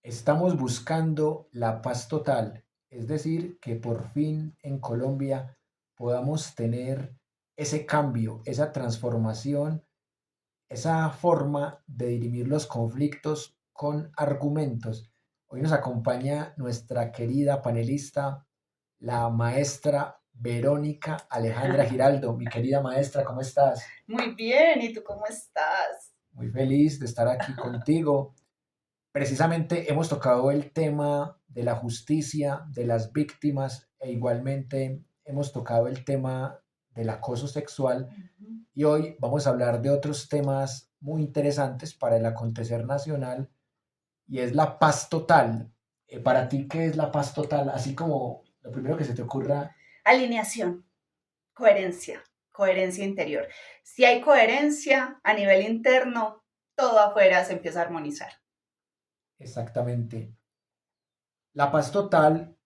Estamos buscando la paz total, es decir, que por fin en Colombia podamos tener ese cambio, esa transformación, esa forma de dirimir los conflictos con argumentos. Hoy nos acompaña nuestra querida panelista, la maestra Verónica Alejandra Giraldo. Mi querida maestra, ¿cómo estás? Muy bien, ¿y tú cómo estás? Muy feliz de estar aquí contigo. Precisamente hemos tocado el tema de la justicia, de las víctimas e igualmente hemos tocado el tema del acoso sexual Ujú. y hoy vamos a hablar de otros temas muy interesantes para el acontecer nacional y es la paz total. Para ti, ¿qué es la paz total? Así como lo primero que se te ocurra. Alineación, coherencia interior. Si hay coherencia a nivel interno, todo afuera se empieza a armonizar. Exactamente. La paz total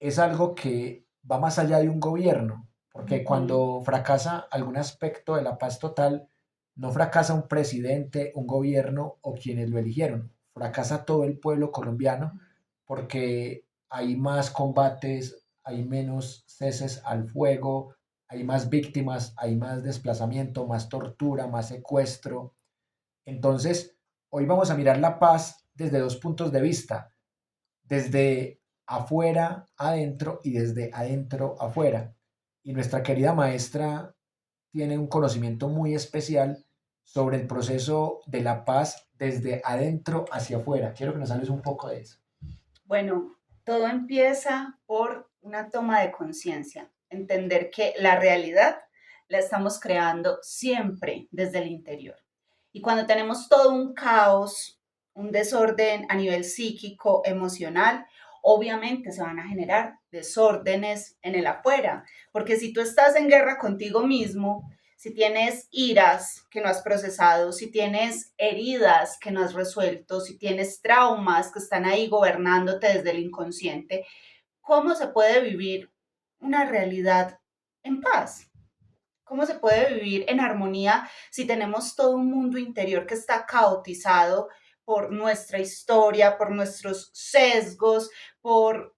es algo que va más allá de un gobierno, porque Ujú. cuando fracasa algún aspecto de la paz total, no fracasa un presidente, un gobierno o quienes lo eligieron, fracasa todo el pueblo colombiano porque hay más combates, hay menos ceses al fuego, hay más víctimas, hay más desplazamiento, más tortura, más secuestro. Entonces, hoy vamos a mirar la paz desde dos puntos de vista, desde afuera adentro y desde adentro afuera. Y nuestra querida maestra tiene un conocimiento muy especial sobre el proceso de la paz desde adentro hacia afuera. Quiero que nos hables un poco de eso. Bueno, todo empieza por una toma de conciencia, entender que la realidad la estamos creando siempre desde el interior. Y cuando tenemos todo un caos, un desorden a nivel psíquico, emocional, obviamente se van a generar desórdenes en el afuera, porque si tú estás en guerra contigo mismo, si tienes iras que no has procesado, si tienes heridas que no has resuelto, si tienes traumas que están ahí gobernándote desde el inconsciente, ¿cómo se puede vivir una realidad en paz? ¿Cómo se puede vivir en armonía si tenemos todo un mundo interior que está caotizado por nuestra historia, por nuestros sesgos, por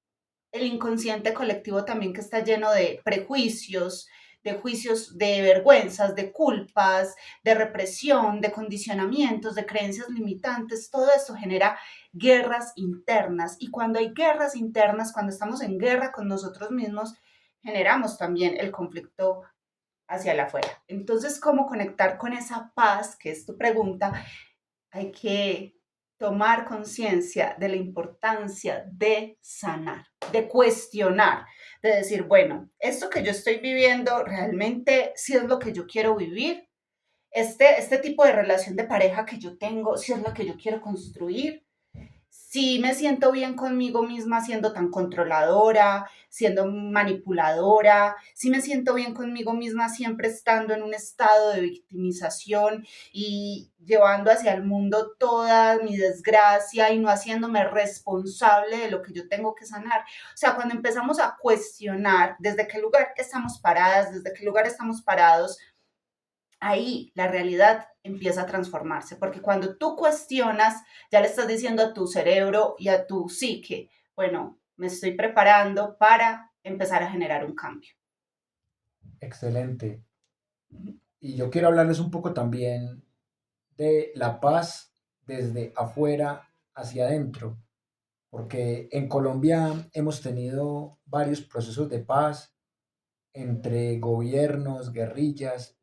el inconsciente colectivo también que está lleno de prejuicios, de juicios, de vergüenzas, de culpas, de represión, de condicionamientos, de creencias limitantes? Todo esto genera guerras internas y cuando hay guerras internas, cuando estamos en guerra con nosotros mismos, generamos también el conflicto hacia el afuera. Entonces, ¿cómo conectar con esa paz, que es tu pregunta? Hay que tomar conciencia de la importancia de sanar, de cuestionar, de decir, bueno, esto que yo estoy viviendo realmente sí es lo que yo quiero vivir, este tipo de relación de pareja que yo tengo, si es lo que yo quiero construir, si me siento bien conmigo misma siendo tan controladora, siendo manipuladora, si me siento bien conmigo misma siempre estando en un estado de victimización y llevando hacia el mundo toda mi desgracia y no haciéndome responsable de lo que yo tengo que sanar. O sea, cuando empezamos a cuestionar desde qué lugar estamos paradas, desde qué lugar estamos parados, ahí la realidad empieza a transformarse, porque cuando tú cuestionas, ya le estás diciendo a tu cerebro y a tu psique, bueno, me estoy preparando para empezar a generar un cambio. Excelente. Y yo quiero hablarles un poco también de la paz desde afuera hacia adentro, porque en Colombia hemos tenido varios procesos de paz entre gobiernos, guerrillas,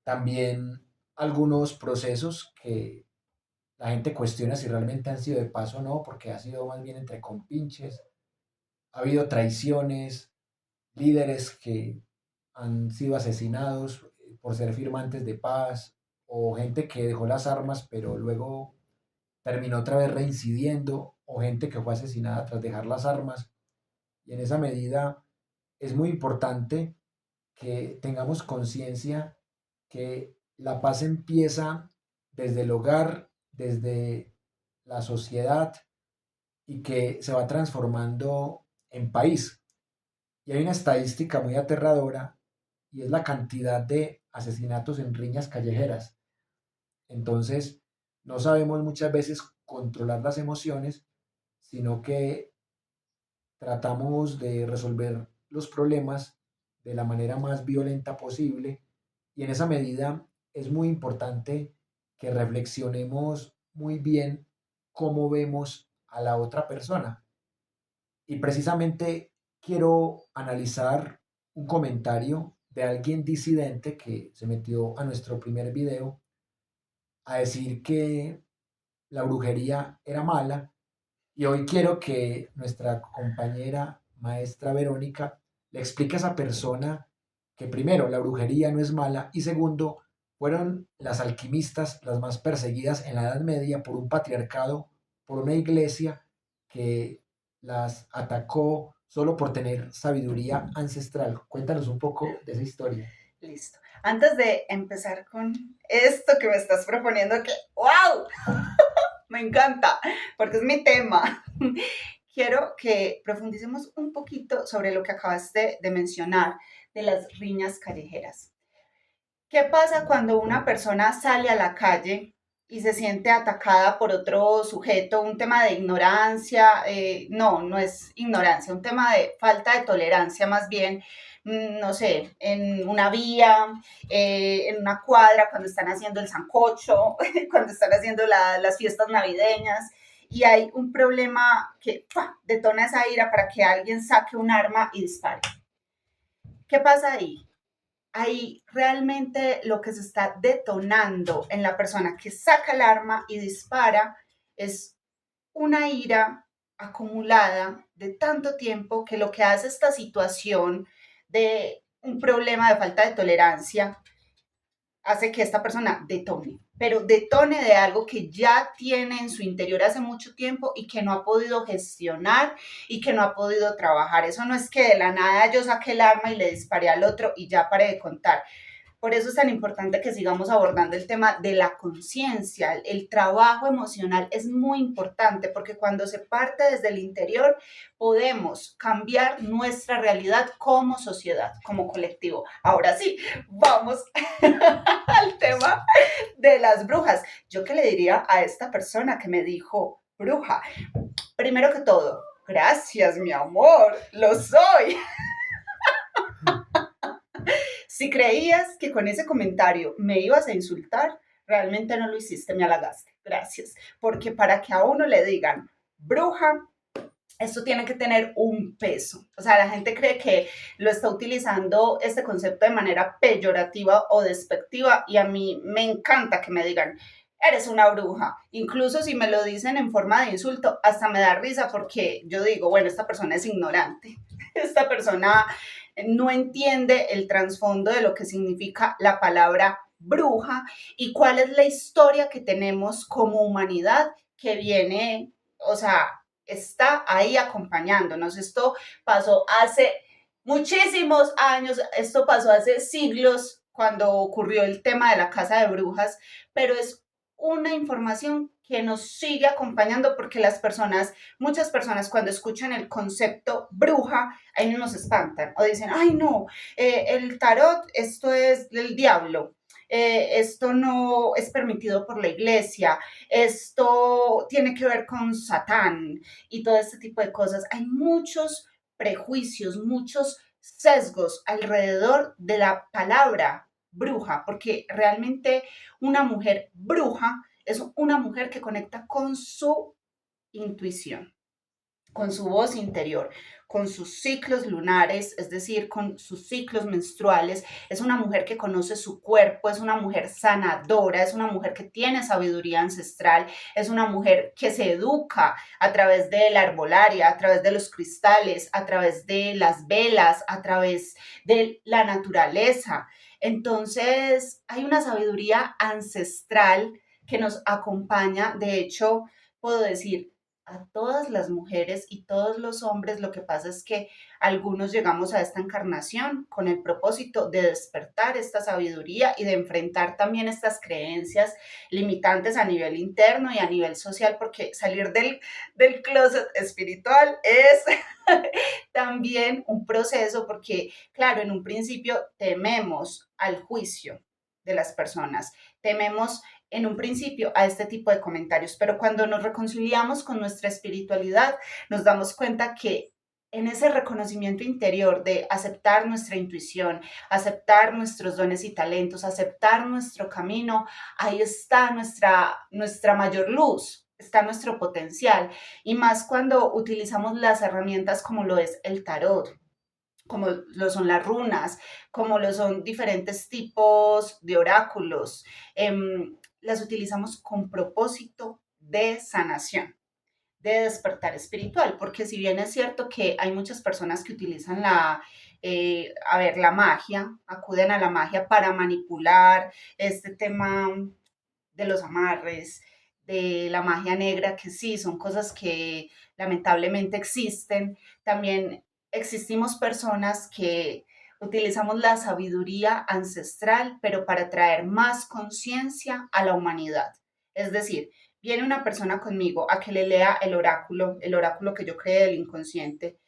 también algunos procesos que la gente cuestiona si realmente han sido de paz o no, porque ha sido más bien entre compinches. Ha habido traiciones, líderes que han sido asesinados por ser firmantes de paz, o gente que dejó las armas pero luego terminó otra vez reincidiendo, o gente que fue asesinada tras dejar las armas. Y en esa medida es muy importante que tengamos conciencia que la paz empieza desde el hogar, desde la sociedad y que se va transformando en país. Y hay una estadística muy aterradora y es la cantidad de asesinatos en riñas callejeras. Entonces, no sabemos muchas veces controlar las emociones sino que tratamos de resolver los problemas de la manera más violenta posible y en esa medida es muy importante que reflexionemos muy bien cómo vemos a la otra persona. Y precisamente quiero analizar un comentario de alguien disidente que se metió a nuestro primer video a decir que la brujería era mala. Y hoy quiero que nuestra compañera maestra Verónica le explique a esa persona que primero, la brujería no es mala y segundo, fueron las alquimistas las más perseguidas en la Edad Media por un patriarcado, por una iglesia que las atacó solo por tener sabiduría ancestral. Cuéntanos un poco de esa historia. Listo. Antes de empezar con esto que me estás proponiendo, que ¡wow! Me encanta, porque es mi tema. Quiero que profundicemos un poquito sobre lo que acabaste de mencionar de las riñas callejeras. ¿Qué pasa cuando una persona sale a la calle y se siente atacada por otro sujeto? Un tema de ignorancia, no, no es ignorancia, un tema de falta de tolerancia más bien, no sé, en una vía, en una cuadra, cuando están haciendo el sancocho, cuando están haciendo las fiestas navideñas. Y hay un problema que ¡pua!, detona esa ira para que alguien saque un arma y dispare. ¿Qué pasa ahí? Ahí realmente lo que se está detonando en la persona que saca el arma y dispara es una ira acumulada de tanto tiempo que lo que hace esta situación de un problema de falta de tolerancia hace que esta persona detone, pero detone de algo que ya tiene en su interior hace mucho tiempo y que no ha podido gestionar y que no ha podido trabajar. Eso no es que de la nada yo saqué el arma y le disparé al otro y ya paré de contar. Por eso es tan importante que sigamos abordando el tema de la conciencia. El trabajo emocional es muy importante porque cuando se parte desde el interior podemos cambiar nuestra realidad como sociedad, como colectivo. Ahora sí, vamos al tema de las brujas. ¿Yo qué le diría a esta persona que me dijo bruja? Primero que todo, gracias, mi amor, lo soy. Si creías que con ese comentario me ibas a insultar, realmente no lo hiciste, me halagaste. Gracias. Porque para que a uno le digan bruja, esto tiene que tener un peso. O sea, la gente cree que lo está utilizando este concepto de manera peyorativa o despectiva y a mí me encanta que me digan, eres una bruja. Incluso si me lo dicen en forma de insulto, hasta me da risa porque yo digo, bueno, esta persona es ignorante. Esta persona no entiende el trasfondo de lo que significa la palabra bruja y cuál es la historia que tenemos como humanidad que viene, o sea, está ahí acompañándonos. Esto pasó hace muchísimos años, esto pasó hace siglos cuando ocurrió el tema de la casa de brujas, pero es una información que nos sigue acompañando porque las personas, muchas personas cuando escuchan el concepto bruja, ahí nos espantan o dicen, ay no, el tarot, esto es el diablo, esto no es permitido por la iglesia, esto tiene que ver con Satán y todo este tipo de cosas. Hay muchos prejuicios, muchos sesgos alrededor de la palabra bruja, porque realmente una mujer bruja es una mujer que conecta con su intuición, con su voz interior, con sus ciclos lunares, es decir, con sus ciclos menstruales. Es una mujer que conoce su cuerpo, es una mujer sanadora, es una mujer que tiene sabiduría ancestral, es una mujer que se educa a través de la herbolaria, a través de los cristales, a través de las velas, a través de la naturaleza. Entonces, hay una sabiduría ancestral que nos acompaña. De hecho, puedo decir, a todas las mujeres y todos los hombres, lo que pasa es que algunos llegamos a esta encarnación con el propósito de despertar esta sabiduría y de enfrentar también estas creencias limitantes a nivel interno y a nivel social, porque salir del closet espiritual es también un proceso, porque claro, en un principio tememos al juicio de las personas, tememos en un principio a este tipo de comentarios, pero cuando nos reconciliamos con nuestra espiritualidad, nos damos cuenta que en ese reconocimiento interior de aceptar nuestra intuición, aceptar nuestros dones y talentos, aceptar nuestro camino, ahí está nuestra mayor luz, está nuestro potencial. Y más cuando utilizamos las herramientas como lo es el tarot, como lo son las runas, como lo son diferentes tipos de oráculos. Las utilizamos con propósito de sanación, de despertar espiritual, porque si bien es cierto que hay muchas personas que utilizan la magia, acuden a la magia para manipular este tema de los amarres, de la magia negra, que sí, son cosas que lamentablemente existen. También existimos personas que utilizamos la sabiduría ancestral, pero para traer más conciencia a la humanidad. Es decir, viene una persona conmigo a que le lea el oráculo que yo creé del inconsciente,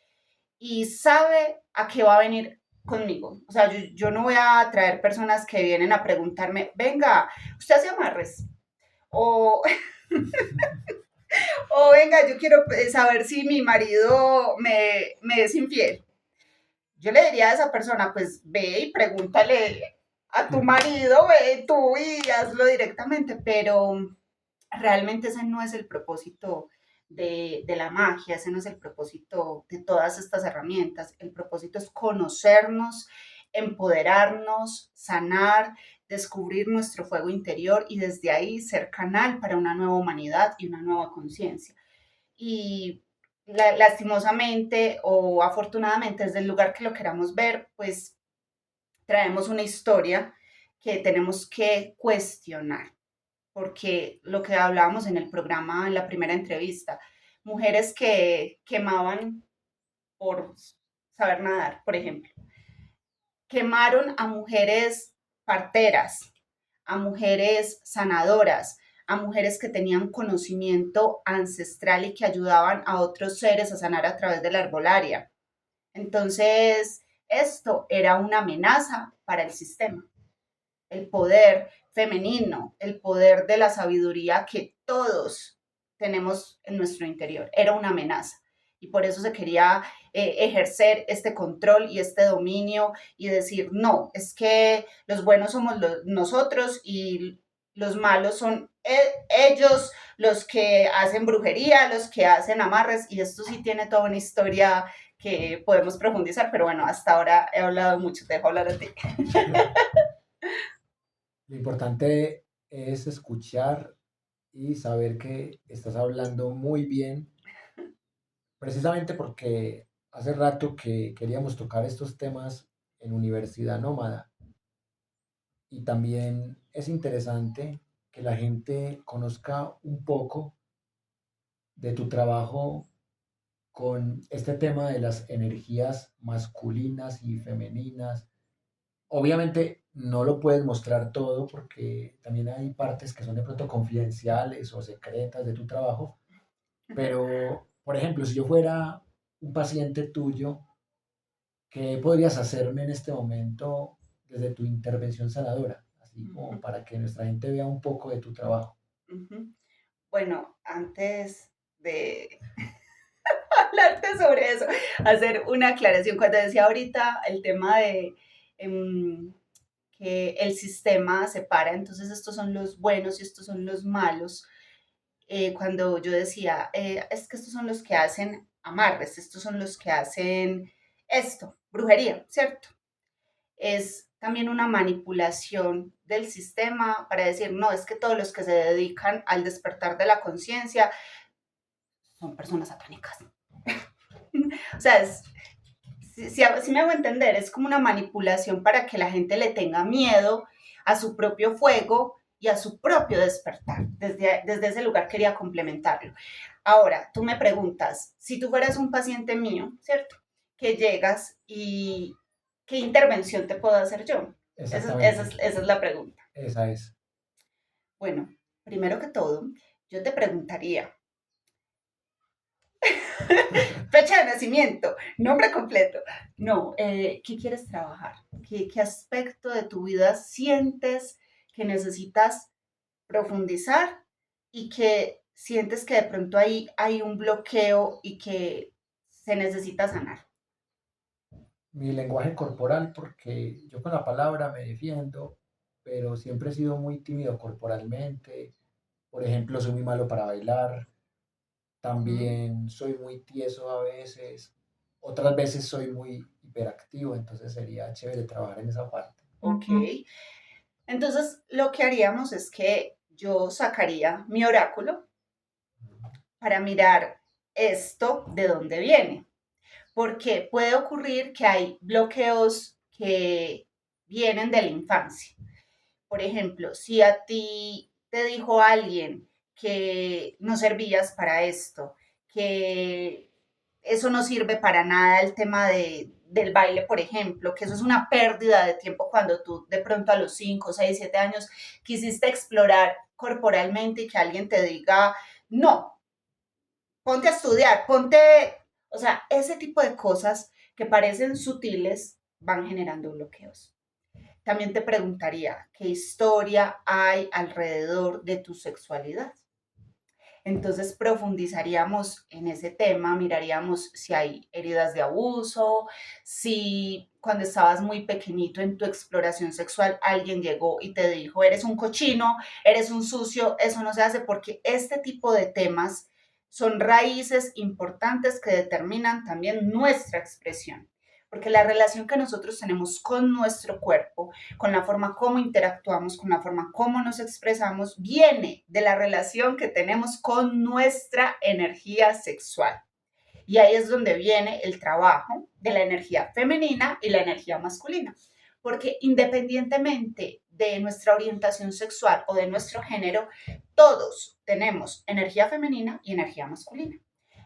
y sabe a qué va a venir conmigo. O sea, yo no voy a traer personas que vienen a preguntarme, venga, usted hace amarres, o, o venga, yo quiero saber si mi marido me es infiel. Yo le diría a esa persona, pues ve y pregúntale a tu marido, ve tú y hazlo directamente, pero realmente ese no es el propósito de la magia, ese no es el propósito de todas estas herramientas. El propósito es conocernos, empoderarnos, sanar, descubrir nuestro fuego interior y desde ahí ser canal para una nueva humanidad y una nueva conciencia. Y lastimosamente o afortunadamente, desde el lugar que lo queramos ver, pues traemos una historia que tenemos que cuestionar, porque lo que hablábamos en el programa, en la primera entrevista, mujeres que quemaban por saber nadar, por ejemplo, quemaron a mujeres parteras, a mujeres sanadoras, a mujeres que tenían conocimiento ancestral y que ayudaban a otros seres a sanar a través de la herbolaria. Entonces, esto era una amenaza para el sistema, el poder femenino, el poder de la sabiduría que todos tenemos en nuestro interior. Era una amenaza. Y por eso se quería ejercer este control y este dominio y decir, no, es que los buenos somos nosotros y los malos son ellos, los que hacen brujería, los que hacen amarres, y esto sí tiene toda una historia que podemos profundizar, pero bueno, hasta ahora he hablado mucho, te dejo hablar a ti. Lo importante es escuchar y saber que estás hablando muy bien, precisamente porque hace rato que queríamos tocar estos temas en Universidad Nómada y también es interesante que la gente conozca un poco de tu trabajo con este tema de las energías masculinas y femeninas. Obviamente no lo puedes mostrar todo porque también hay partes que son de pronto confidenciales o secretas de tu trabajo, pero por ejemplo, si yo fuera un paciente tuyo, ¿qué podrías hacerme en este momento desde tu intervención sanadora? Así como para que nuestra gente vea un poco de tu trabajo. Bueno, antes de hablarte sobre eso, hacer una aclaración. Cuando decía ahorita el tema de que el sistema separa, entonces estos son los buenos y estos son los malos. Cuando yo decía, es que estos son los que hacen amarres, estos son los que hacen esto, brujería, ¿cierto? Es también una manipulación del sistema para decir, no, es que todos los que se dedican al despertar de la conciencia son personas satánicas. O sea, si me hago entender, es como una manipulación para que la gente le tenga miedo a su propio fuego y a su propio despertar. Desde ese lugar quería complementarlo. Ahora, tú me preguntas, si tú fueras un paciente mío, ¿cierto? Que llegas y ¿qué intervención te puedo hacer yo? Exactamente, Esa es la pregunta. esa es. Bueno, primero que todo, yo te preguntaría, fecha de nacimiento, nombre completo. No, ¿qué quieres trabajar? ¿Qué aspecto de tu vida sientes que necesitas profundizar y que sientes que de pronto ahí hay un bloqueo y que se necesita sanar. Mi lenguaje corporal, porque yo con la palabra me defiendo, pero siempre he sido muy tímido corporalmente. Por ejemplo, soy muy malo para bailar, Ujú. también soy muy tieso a veces, otras veces soy muy hiperactivo, entonces sería chévere trabajar en esa parte. Ok. Entonces, lo que haríamos es que yo sacaría mi oráculo para mirar esto de dónde viene. Porque puede ocurrir que hay bloqueos que vienen de la infancia. Por ejemplo, si a ti te dijo alguien que no servías para esto, que eso no sirve para nada el tema del baile, por ejemplo, que eso es una pérdida de tiempo cuando tú de pronto a los 5, 6, 7 años quisiste explorar corporalmente y que alguien te diga, no, ponte a estudiar, ponte, o sea, ese tipo de cosas que parecen sutiles van generando bloqueos. También te preguntaría, ¿qué historia hay alrededor de tu sexualidad? Entonces profundizaríamos en ese tema, miraríamos si hay heridas de abuso, si cuando estabas muy pequeñito en tu exploración sexual alguien llegó y te dijo, eres un cochino, eres un sucio, eso no se hace porque este tipo de temas son raíces importantes que determinan también nuestra expresión. Porque la relación que nosotros tenemos con nuestro cuerpo, con la forma como interactuamos, con la forma como nos expresamos, viene de la relación que tenemos con nuestra energía sexual. Y ahí es donde viene el trabajo de la energía femenina y la energía masculina. Porque independientemente de nuestra orientación sexual o de nuestro género, todos tenemos energía femenina y energía masculina.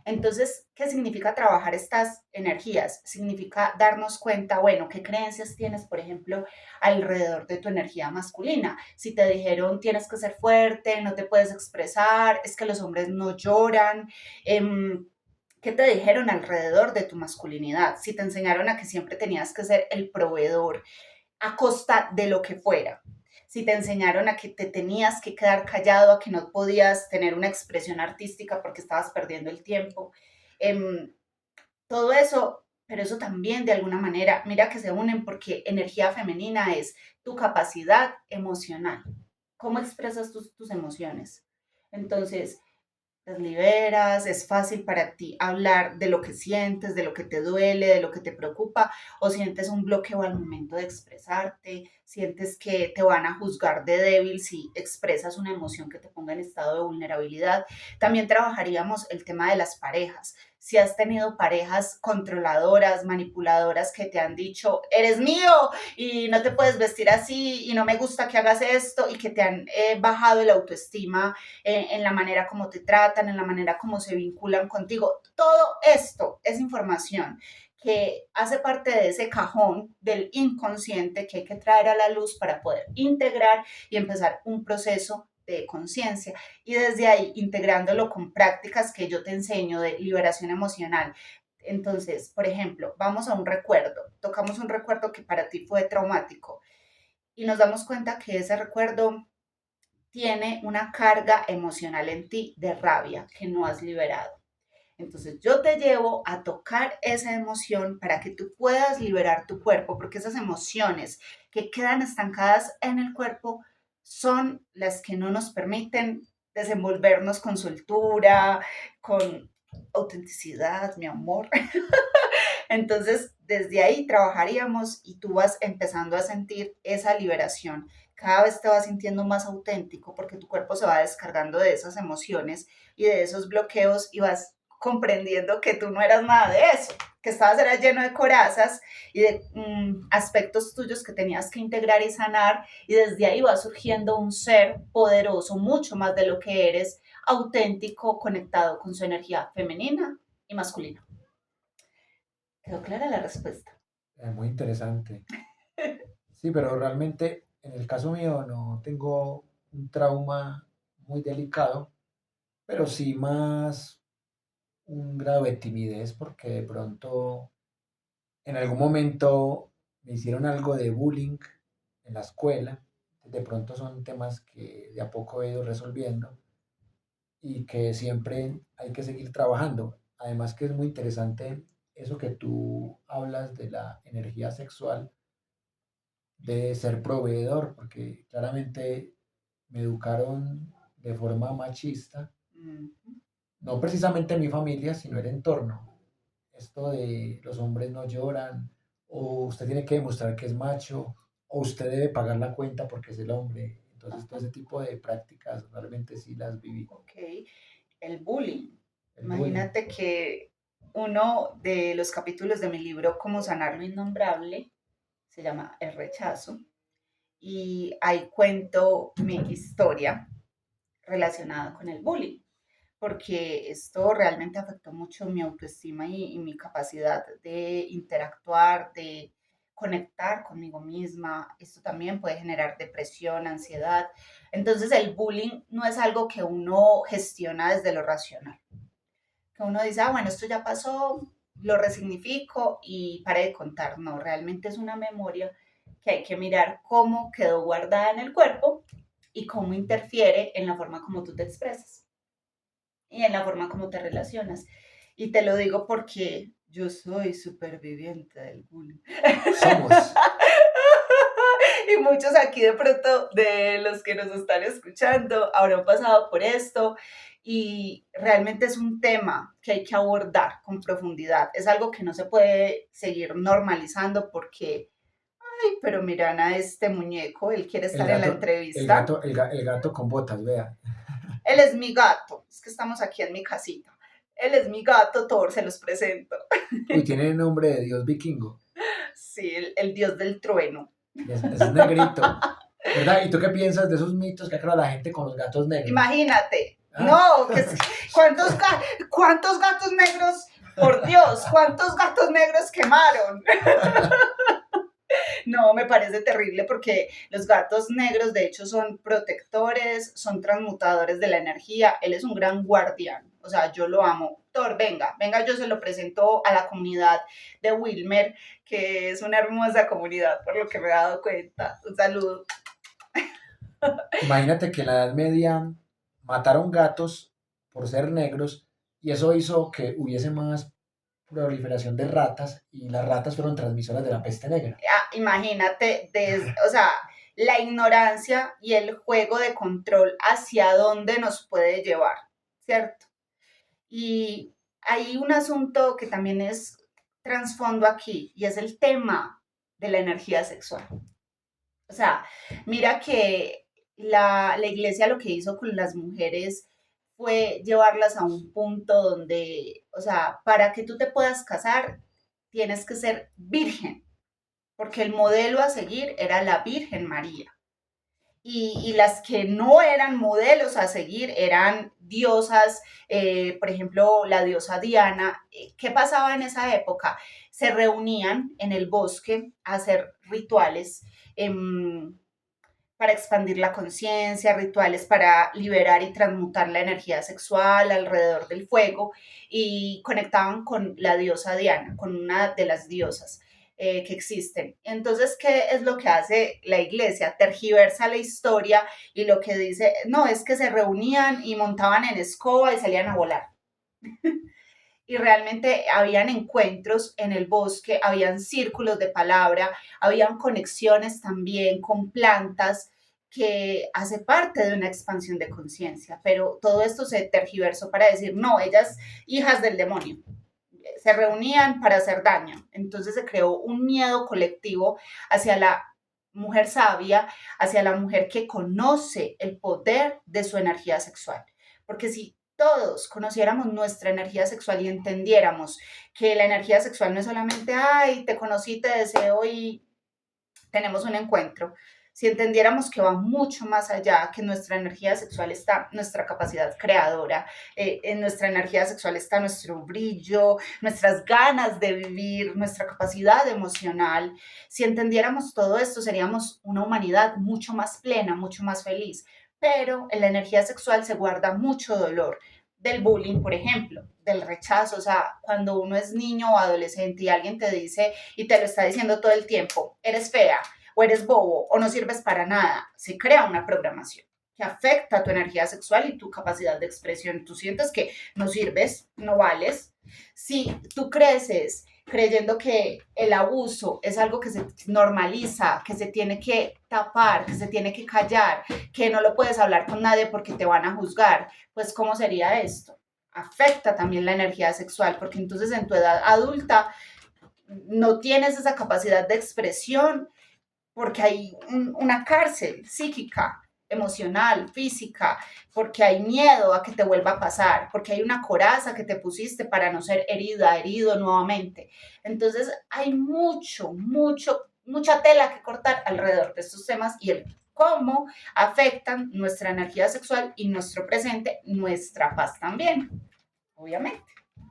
Entonces, ¿qué significa trabajar estas energías? Significa darnos cuenta, bueno, qué creencias tienes, por ejemplo, alrededor de tu energía masculina. Si te dijeron tienes que ser fuerte, no te puedes expresar, es que los hombres no lloran, ¿qué te dijeron alrededor de tu masculinidad? Si te enseñaron a que siempre tenías que ser el proveedor a costa de lo que fuera. Si te enseñaron a que te tenías que quedar callado, a que no podías tener una expresión artística porque estabas perdiendo el tiempo. Eh, Todo eso, pero eso también de alguna manera, mira que se unen porque energía femenina es tu capacidad emocional. ¿Cómo expresas tus emociones? Entonces, las liberas, es fácil para ti hablar de lo que sientes, de lo que te duele, de lo que te preocupa, o sientes un bloqueo al momento de expresarte, sientes que te van a juzgar de débil si expresas una emoción que te ponga en estado de vulnerabilidad. También trabajaríamos el tema de las parejas. Si has tenido parejas controladoras, manipuladoras que te han dicho, eres mío y no te puedes vestir así y no me gusta que hagas esto y que te han bajado el autoestima en la manera como te tratan, en la manera como se vinculan contigo. Todo esto es información que hace parte de ese cajón del inconsciente que hay que traer a la luz para poder integrar y empezar un proceso de conciencia y desde ahí integrándolo con prácticas que yo te enseño de liberación emocional. Entonces, por ejemplo, vamos a un recuerdo, tocamos un recuerdo que para ti fue traumático y nos damos cuenta que ese recuerdo tiene una carga emocional en ti de rabia que no has liberado. Entonces yo te llevo a tocar esa emoción para que tú puedas liberar tu cuerpo, porque esas emociones que quedan estancadas en el cuerpo son las que no nos permiten desenvolvernos con soltura, con autenticidad, mi amor. Entonces, desde ahí trabajaríamos y tú vas empezando a sentir esa liberación. Cada vez te vas sintiendo más auténtico porque tu cuerpo se va descargando de esas emociones y de esos bloqueos y vas comprendiendo que tú no eras nada de eso, que estabas era lleno de corazas y de aspectos tuyos que tenías que integrar y sanar y desde ahí va surgiendo un ser poderoso, mucho más de lo que eres, auténtico, conectado con su energía femenina y masculina. ¿Quedó clara la respuesta? Muy interesante. Sí, pero realmente en el caso mío no tengo un trauma muy delicado, pero sí más un grado de timidez porque de pronto en algún momento me hicieron algo de bullying en la escuela, de pronto son temas que de a poco he ido resolviendo y que siempre hay que seguir trabajando. Además que es muy interesante eso que tú hablas de la energía sexual, de ser proveedor, porque claramente me educaron de forma machista, Ujú. no precisamente en mi familia, sino el entorno. Esto de los hombres no lloran, o usted tiene que demostrar que es macho, o usted debe pagar la cuenta porque es el hombre. Entonces, todo Ajá, ese tipo de prácticas realmente sí las viví. ok. El bullying. El bullying, Imagínate que uno de los capítulos de mi libro, Cómo sanar lo innombrable, se llama El rechazo. Y ahí cuento mi historia relacionada con el bullying, porque esto realmente afectó mucho mi autoestima y mi capacidad de interactuar, de conectar conmigo misma. Esto también puede generar depresión, ansiedad. Entonces el bullying no es algo que uno gestiona desde lo racional, que uno dice, ah, bueno, esto ya pasó, lo resignifico y pare de contar. No, realmente es una memoria que hay que mirar cómo quedó guardada en el cuerpo y cómo interfiere en la forma como tú te expresas y en la forma como te relacionas. Y te lo digo porque yo soy superviviente del bullying. somos. Y muchos aquí de pronto de los que nos están escuchando habrán pasado por esto y realmente es un tema que hay que abordar con profundidad. Es algo que no se puede seguir normalizando porque, ay, pero miran a este muñeco, él quiere El estar en la gato, entrevista. el gato con botas, vea. Él es mi gato, es que estamos aquí en mi casita. Él es mi gato, Thor, se los presento. Uy, tiene nombre de dios vikingo. Sí, el dios del trueno. Es negrito, ¿verdad? ¿Y tú qué piensas de esos mitos que ha creado la gente con los gatos negros? Imagínate, ¿Ah? no, ¿cuántos gatos negros, por Dios, cuántos gatos negros quemaron? No, me parece terrible porque los gatos negros de hecho son protectores, son transmutadores de la energía, él es un gran guardián, o sea, yo lo amo. Thor, venga, venga, yo se lo presento a la comunidad de Wilmer, que es una hermosa comunidad por lo que me he dado cuenta. Un saludo. Imagínate que en la Edad Media mataron gatos por ser negros y eso hizo que hubiese más proliferación de ratas y las ratas fueron transmisoras de la peste negra. Imagínate, o sea, la ignorancia y el juego de control hacia dónde nos puede llevar, ¿cierto? Y hay un asunto que también es trasfondo aquí y es el tema de la energía sexual. O sea, mira que la iglesia lo que hizo con las mujeres fue llevarlas a un punto donde, o sea, para que tú te puedas casar, tienes que ser virgen, porque el modelo a seguir era la Virgen María. Y las que no eran modelos a seguir eran diosas, por ejemplo, la diosa Diana. ¿Qué pasaba en esa época? Se reunían en el bosque a hacer rituales para expandir la conciencia, rituales para liberar y transmutar la energía sexual alrededor del fuego y conectaban con la diosa Diana, con una de las diosas que existen. Entonces, ¿qué es lo que hace la iglesia? Tergiversa la historia y lo que dice, no, es que se reunían y montaban en escoba y salían a volar. Y realmente habían encuentros en el bosque, habían círculos de palabra, habían conexiones también con plantas que hace parte de una expansión de conciencia, pero todo esto se tergiversó para decir, no, ellas hijas del demonio, se reunían para hacer daño, entonces se creó un miedo colectivo hacia la mujer sabia, hacia la mujer que conoce el poder de su energía sexual, porque si todos conociéramos nuestra energía sexual y entendiéramos que la energía sexual no es solamente, ay, te conocí, te deseo y tenemos un encuentro, si entendiéramos que va mucho más allá, que nuestra energía sexual está nuestra capacidad creadora, en nuestra energía sexual está nuestro brillo, nuestras ganas de vivir, nuestra capacidad emocional, si entendiéramos todo esto seríamos una humanidad mucho más plena, mucho más feliz, pero en la energía sexual se guarda mucho dolor del bullying, por ejemplo, del rechazo, o sea, cuando uno es niño o adolescente y alguien te dice y te lo está diciendo todo el tiempo, eres fea o eres bobo o no sirves para nada, se crea una programación que afecta tu energía sexual y tu capacidad de expresión. Tú sientes que no sirves, no vales. Si tú creces creyendo que el abuso es algo que se normaliza, que se tiene que tapar, que se tiene que callar, que no lo puedes hablar con nadie porque te van a juzgar, pues ¿cómo sería esto? Afecta también la energía sexual, porque entonces en tu edad adulta no tienes esa capacidad de expresión porque hay una cárcel psíquica, emocional, física, porque hay miedo a que te vuelva a pasar, porque hay una coraza que te pusiste para no ser herida, herido nuevamente. Entonces hay mucha tela que cortar alrededor de estos temas y el cómo afectan nuestra energía sexual y nuestro presente, nuestra paz también, obviamente.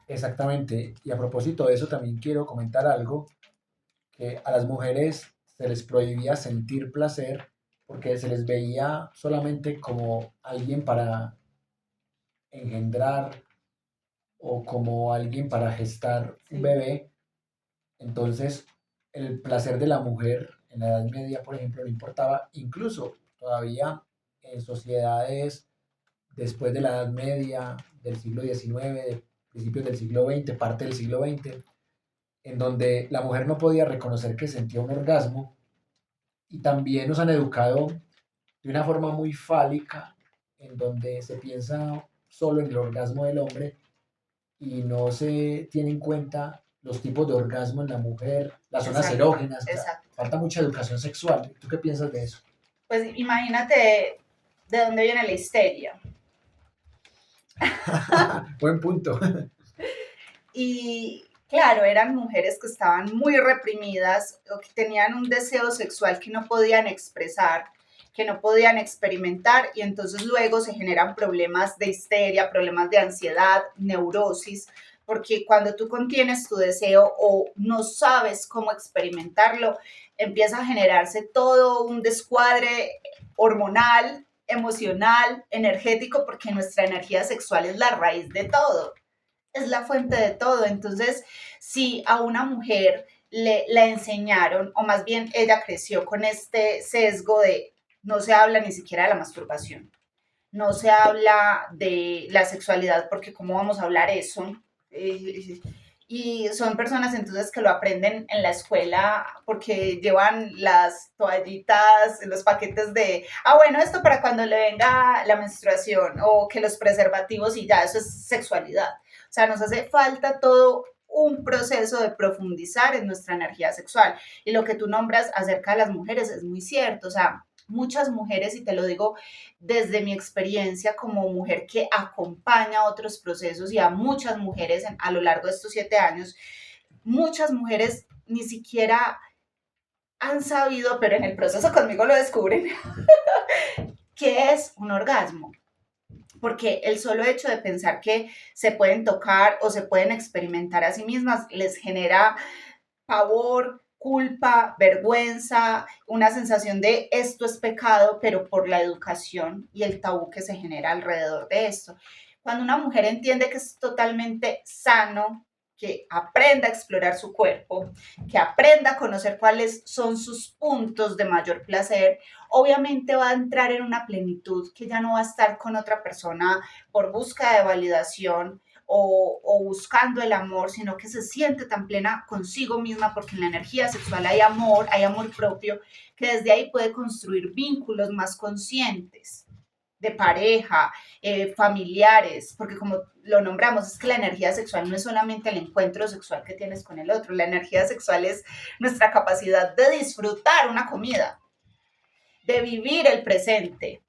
Exactamente. Y a propósito de eso, también quiero comentar algo, que a las mujeres se les prohibía sentir placer porque se les veía solamente como alguien para engendrar o como alguien para gestar un Sí, bebé. Entonces, el placer de la mujer en la Edad Media, por ejemplo, no importaba. Incluso todavía en sociedades después de la Edad Media, del siglo XIX, de principios del siglo XX, parte del siglo XX, en donde la mujer no podía reconocer que sentía un orgasmo, y también nos han educado de una forma muy fálica, en donde se piensa solo en el orgasmo del hombre y no se tiene en cuenta los tipos de orgasmo en la mujer, las zonas exacto, erógenas, o sea, exacto. falta mucha educación sexual. ¿Tú qué piensas de eso? Pues imagínate de dónde viene la histeria. Buen punto. Y claro, eran mujeres que estaban muy reprimidas o que tenían un deseo sexual que no podían expresar, que no podían experimentar y entonces luego se generan problemas de histeria, problemas de ansiedad, neurosis, porque cuando tú contienes tu deseo o no sabes cómo experimentarlo, empieza a generarse todo un descuadre hormonal, emocional, energético, porque nuestra energía sexual es la raíz de todo, es la fuente de todo. Entonces, si a una mujer la enseñaron, o más bien ella creció con este sesgo de no se habla ni siquiera de la masturbación, no se habla de la sexualidad, porque ¿cómo vamos a hablar eso? Y son personas entonces que lo aprenden en la escuela porque llevan las toallitas, los paquetes de, bueno, esto para cuando le venga la menstruación, o que los preservativos y ya, eso es sexualidad. O sea, nos hace falta todo un proceso de profundizar en nuestra energía sexual. Y lo que tú nombras acerca de las mujeres es muy cierto. O sea, muchas mujeres, y te lo digo desde mi experiencia como mujer que acompaña otros procesos y a muchas mujeres a lo largo de estos 7 años, muchas mujeres ni siquiera han sabido, pero en el proceso conmigo lo descubren, qué es un orgasmo. Porque el solo hecho de pensar que se pueden tocar o se pueden experimentar a sí mismas les genera pavor, culpa, vergüenza, una sensación de esto es pecado, pero por la educación y el tabú que se genera alrededor de esto. Cuando una mujer entiende que es totalmente sano, que aprenda a explorar su cuerpo, que aprenda a conocer cuáles son sus puntos de mayor placer, obviamente va a entrar en una plenitud que ya no va a estar con otra persona por búsqueda de validación, o buscando el amor, sino que se siente tan plena consigo misma, porque en la energía sexual hay amor propio, que desde ahí puede construir vínculos más conscientes de pareja, familiares, porque como lo nombramos, es que la energía sexual no es solamente el encuentro sexual que tienes con el otro, la energía sexual es nuestra capacidad de disfrutar una comida, de vivir el presente,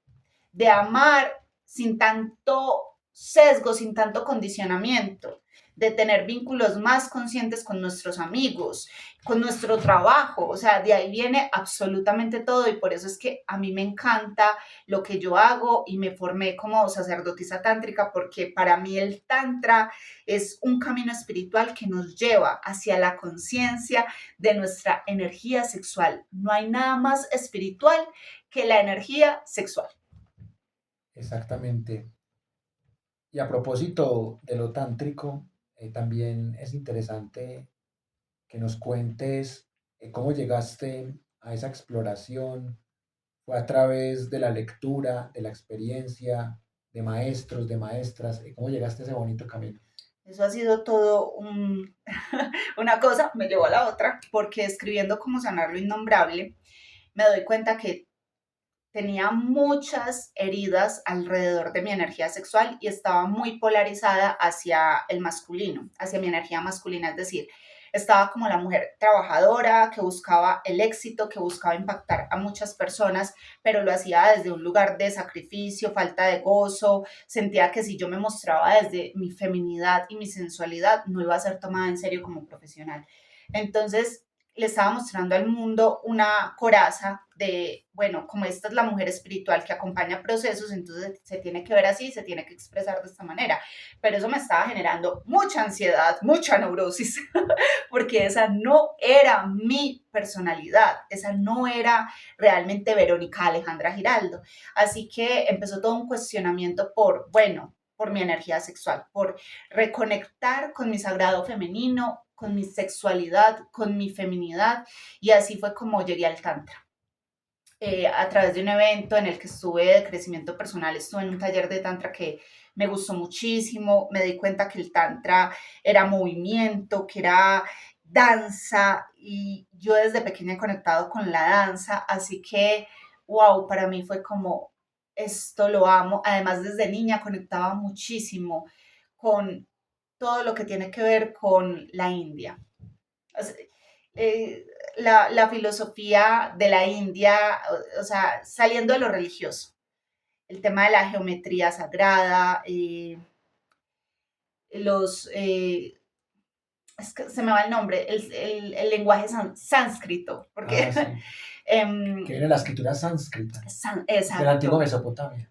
de amar sin tanto sesgo, sin tanto condicionamiento, de tener vínculos más conscientes con nuestros amigos, con nuestro trabajo. O sea, de ahí viene absolutamente todo y por eso es que a mí me encanta lo que yo hago y me formé como sacerdotisa tántrica, porque para mí el tantra es un camino espiritual que nos lleva hacia la conciencia de nuestra energía sexual. No hay nada más espiritual que la energía sexual. Exactamente. Y a propósito de lo tántrico, también es interesante que nos cuentes cómo llegaste a esa exploración? ¿Fue a través de la lectura, de la experiencia, de maestros, de maestras? ¿Cómo llegaste a ese bonito camino? Eso ha sido todo una cosa, me llevó a la otra, porque escribiendo Cómo sanar lo innombrable, me doy cuenta que tenía muchas heridas alrededor de mi energía sexual y estaba muy polarizada hacia el masculino, hacia mi energía masculina, es decir, estaba como la mujer trabajadora que buscaba el éxito, que buscaba impactar a muchas personas, pero lo hacía desde un lugar de sacrificio, falta de gozo, sentía que si yo me mostraba desde mi feminidad y mi sensualidad, no iba a ser tomada en serio como profesional. Entonces, le estaba mostrando al mundo una coraza de, bueno, como esta es la mujer espiritual que acompaña procesos, entonces se tiene que ver así, se tiene que expresar de esta manera. Pero eso me estaba generando mucha ansiedad, mucha neurosis, porque esa no era mi personalidad, esa no era realmente Verónica Alejandra Giraldo. Así que empezó todo un cuestionamiento por, bueno, por mi energía sexual, por reconectar con mi sagrado femenino, con mi sexualidad, con mi feminidad, y así fue como llegué al Tantra. A través de un evento en el que estuve de crecimiento personal, estuve en un taller de Tantra que me gustó muchísimo, me di cuenta que el Tantra era movimiento, que era danza, y yo desde pequeña he conectado con la danza, así que, wow, para mí fue como, esto lo amo. Además, desde niña conectaba muchísimo con todo lo que tiene que ver con la India. O sea, eh, la filosofía de la India, o sea, saliendo de lo religioso, el tema de la geometría sagrada, los, es que se me va el nombre, el lenguaje sánscrito, porque, Ah, sí. Que viene la escritura sánscrita, de la antigua exacto. Mesopotamia.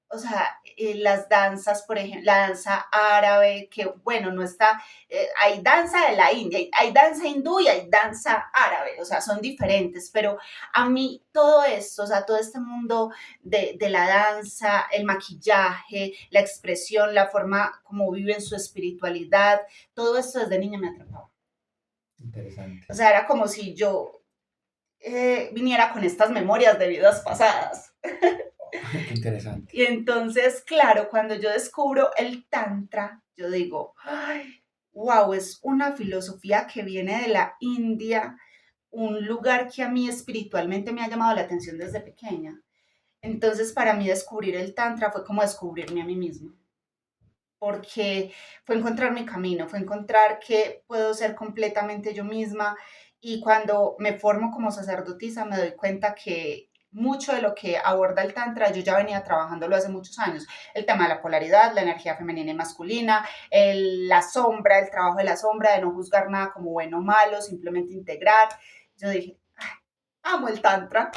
O sea, las danzas, por ejemplo, la danza árabe, que bueno, no está, hay danza de la India, hay danza hindú y hay danza árabe, o sea, son diferentes, pero a mí todo esto, o sea, todo este mundo de la danza, el maquillaje, la expresión, la forma como viven su espiritualidad, todo esto desde niña me atrapaba. Interesante. O sea, era como si yo viniera con estas memorias de vidas pasadas. Qué interesante. Y entonces, claro, cuando yo descubro el Tantra, yo digo, ay, wow, es una filosofía que viene de la India, un lugar que a mí espiritualmente me ha llamado la atención desde pequeña. Entonces, para mí descubrir el Tantra fue como descubrirme a mí misma, porque fue encontrar mi camino, fue encontrar que puedo ser completamente yo misma, y cuando me formo como sacerdotisa me doy cuenta que mucho de lo que aborda el Tantra yo ya venía trabajándolo hace muchos años. El tema de la polaridad, la energía femenina y masculina, la sombra, el trabajo de la sombra, de no juzgar nada como bueno o malo, simplemente integrar. Yo dije, amo el Tantra,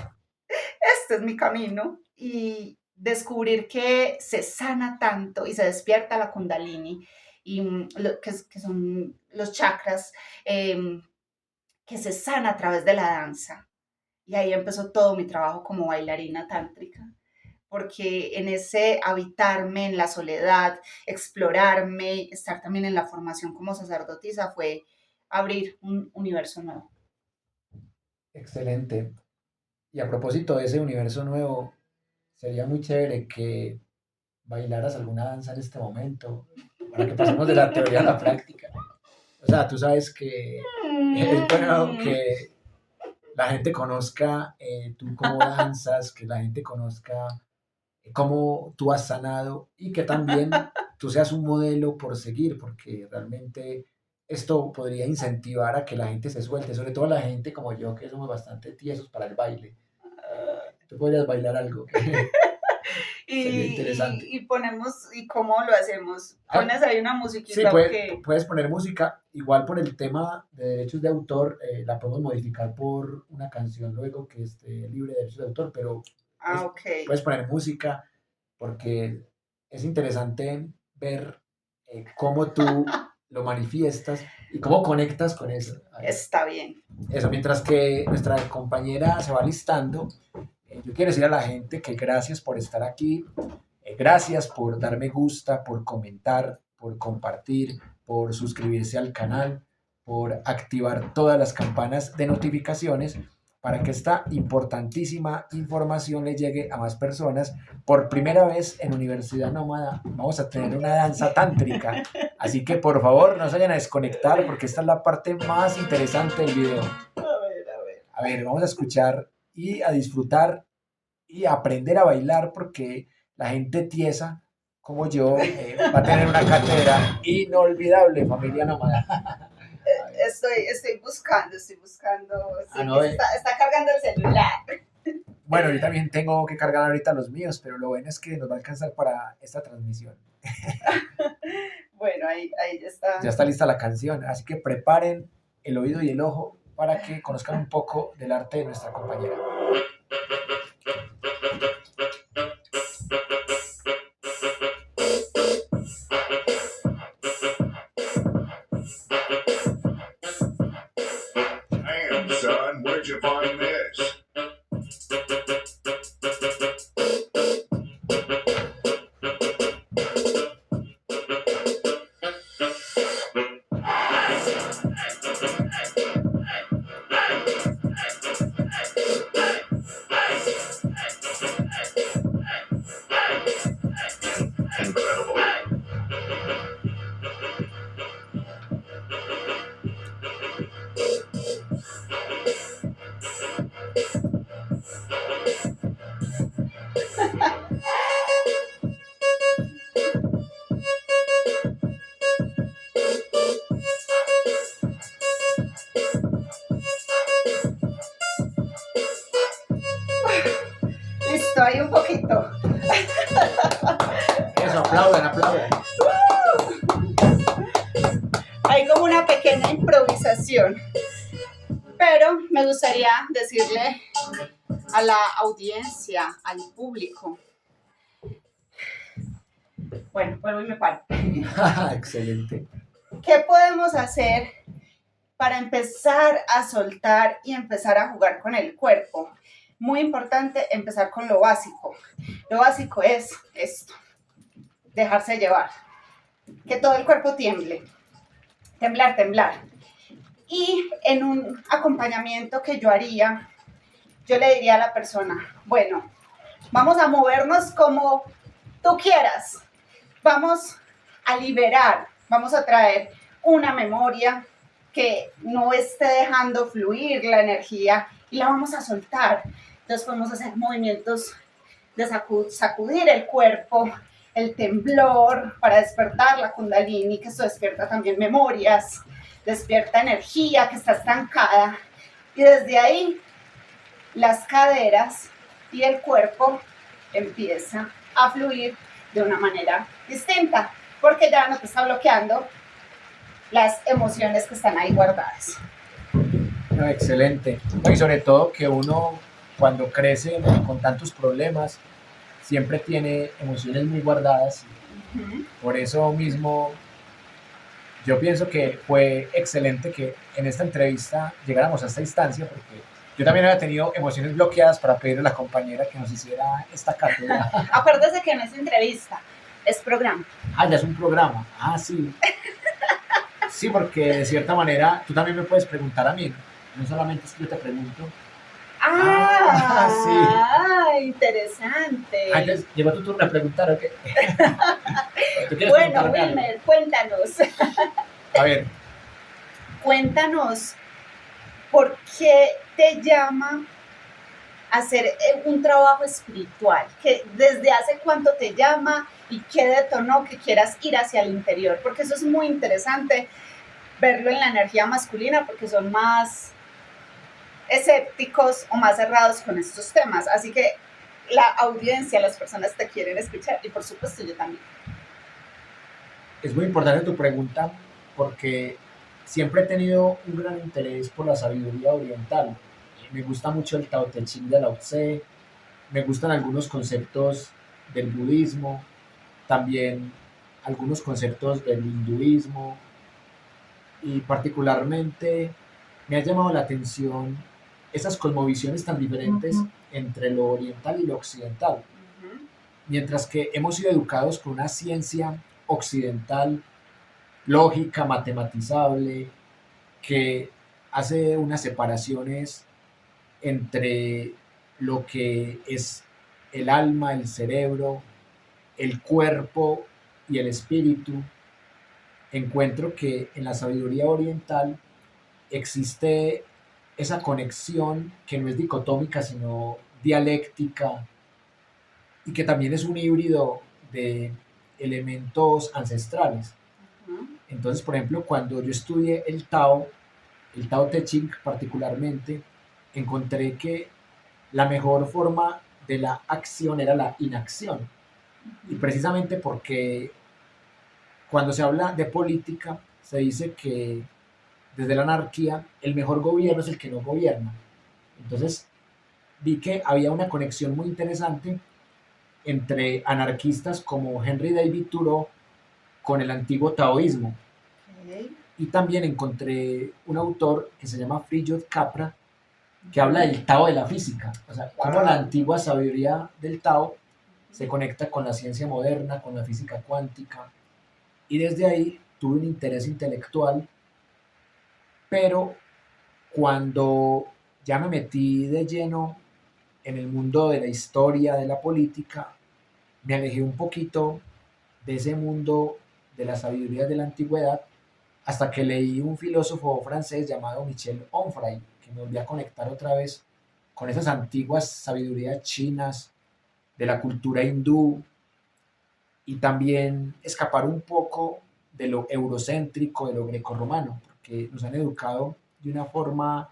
este es mi camino, y descubrir que se sana tanto y se despierta la kundalini, y que son los chakras, eh, que se sana a través de la danza. Y ahí empezó todo mi trabajo como bailarina tántrica, porque en ese habitarme en la soledad, explorarme, estar también en la formación como sacerdotisa, fue abrir un universo nuevo. Excelente. Y a propósito de ese universo nuevo, sería muy chévere que bailaras alguna danza en este momento, para que pasemos de la teoría a la práctica. O sea, tú sabes que es bueno que la gente conozca tú cómo danzas, que la gente conozca cómo tú has sanado y que también tú seas un modelo por seguir, porque realmente esto podría incentivar a que la gente se suelte, sobre todo la gente como yo, que somos bastante tiesos para el baile. Tú podrías bailar algo que sería interesante. Y ponemos, ¿y cómo lo hacemos? Ah, Pones ahí una sí, musiquita, ok. puedes poner música, igual por el tema de derechos de autor, la podemos modificar por una canción luego que esté libre de derechos de autor, pero Ah, puedes, ok. puedes poner música porque es interesante ver cómo tú lo manifiestas y cómo conectas con eso. Está bien. Eso, mientras que nuestra compañera se va listando, yo quiero decir a la gente que gracias por estar aquí, gracias por dar me gusta, por comentar, por compartir, por suscribirse al canal, por activar todas las campanas de notificaciones para que esta importantísima información le llegue a más personas. Por primera vez en Universidad Nómada vamos a tener una danza tántrica, así que por favor no se vayan a desconectar porque esta es la parte más interesante del video. A ver, vamos a escuchar y a disfrutar y a aprender a bailar porque la gente tiesa como yo va a tener una cátedra inolvidable, familia Nómada. Estoy buscando, sí, no, está cargando el celular. Bueno, yo también tengo que cargar ahorita los míos, pero lo bueno es que nos va a alcanzar para esta transmisión. Bueno, ahí está. Ya está lista la canción, así que preparen el oído y el ojo para que conozcan un poco del arte de nuestra compañera. Damn, son, where'd you find this? Listo, ahí un poquito. Eso, aplaudan. Hay como una pequeña improvisación. Pero me gustaría decirle a la audiencia, al público. Bueno, vuelvo y me paro. Excelente. ¿Qué podemos hacer para empezar a soltar y empezar a jugar con el cuerpo? Muy importante empezar con lo básico. Lo básico es esto, dejarse llevar. Que todo el cuerpo tiemble. Temblar. Y en un acompañamiento que yo haría, yo le diría a la persona, bueno, vamos a movernos como tú quieras. Vamos a liberar, vamos a traer una memoria que no esté dejando fluir la energía y la vamos a soltar. Entonces podemos hacer movimientos de sacudir el cuerpo, el temblor para despertar la kundalini, que esto despierta también memorias, despierta energía que está estancada. Y desde ahí las caderas y el cuerpo empieza a fluir de una manera distinta, porque ya no te está bloqueando las emociones que están ahí guardadas. No, excelente. No, y sobre todo que uno cuando crece con tantos problemas siempre tiene emociones muy guardadas. Por eso mismo yo pienso que fue excelente que en esta entrevista llegáramos a esta instancia, porque yo también había tenido emociones bloqueadas para pedirle a la compañera que nos hiciera esta cátedra. Acuérdese que no es entrevista, es programa. Ah, ya es un programa. Ah, sí. Sí, porque de cierta manera tú también me puedes preguntar a mí. No solamente es que yo te pregunto. Sí. Interesante. Entonces, llegó tu turno a preguntar, ¿o qué? Bueno, Wilmer, cuéntanos. A ver. Cuéntanos, ¿por qué te llama a hacer un trabajo espiritual? ¿Desde hace cuánto te llama y qué detonó que quieras ir hacia el interior? Porque eso es muy interesante verlo en la energía masculina, porque son más escépticos o más cerrados con estos temas. Así que la audiencia, las personas te quieren escuchar y por supuesto yo también. Es muy importante tu pregunta porque siempre he tenido un gran interés por la sabiduría oriental. Me gusta mucho el Tao Te Ching de Lao Tse, me gustan algunos conceptos del budismo, también algunos conceptos del hinduismo y particularmente me ha llamado la atención esas cosmovisiones tan diferentes entre lo oriental y lo occidental. Mientras que hemos sido educados con una ciencia occidental, lógica, matematizable, que hace unas separaciones entre lo que es el alma, el cerebro, el cuerpo y el espíritu, encuentro que en la sabiduría oriental existe esa conexión que no es dicotómica, sino dialéctica, y que también es un híbrido de elementos ancestrales. Ujú. Entonces, por ejemplo, cuando yo estudié el Tao Te Ching particularmente, encontré que la mejor forma de la acción era la inacción. Y precisamente porque cuando se habla de política, se dice que desde la anarquía el mejor gobierno es el que no gobierna. Entonces vi que había una conexión muy interesante entre anarquistas como Henry David Thoreau con el antiguo taoísmo. Ok. Y también encontré un autor que se llama Fríjov Capra, que habla del Tao de la física, o sea, cómo la antigua sabiduría del Tao se conecta con la ciencia moderna, con la física cuántica, y desde ahí tuve un interés intelectual, pero cuando ya me metí de lleno en el mundo de la historia, de la política, me alejé un poquito de ese mundo de las sabidurías de la antigüedad hasta que leí un filósofo francés llamado Michel Onfray, que me volvió a conectar otra vez con esas antiguas sabidurías chinas, de la cultura hindú, y también escapar un poco de lo eurocéntrico, de lo grecorromano, porque nos han educado de una forma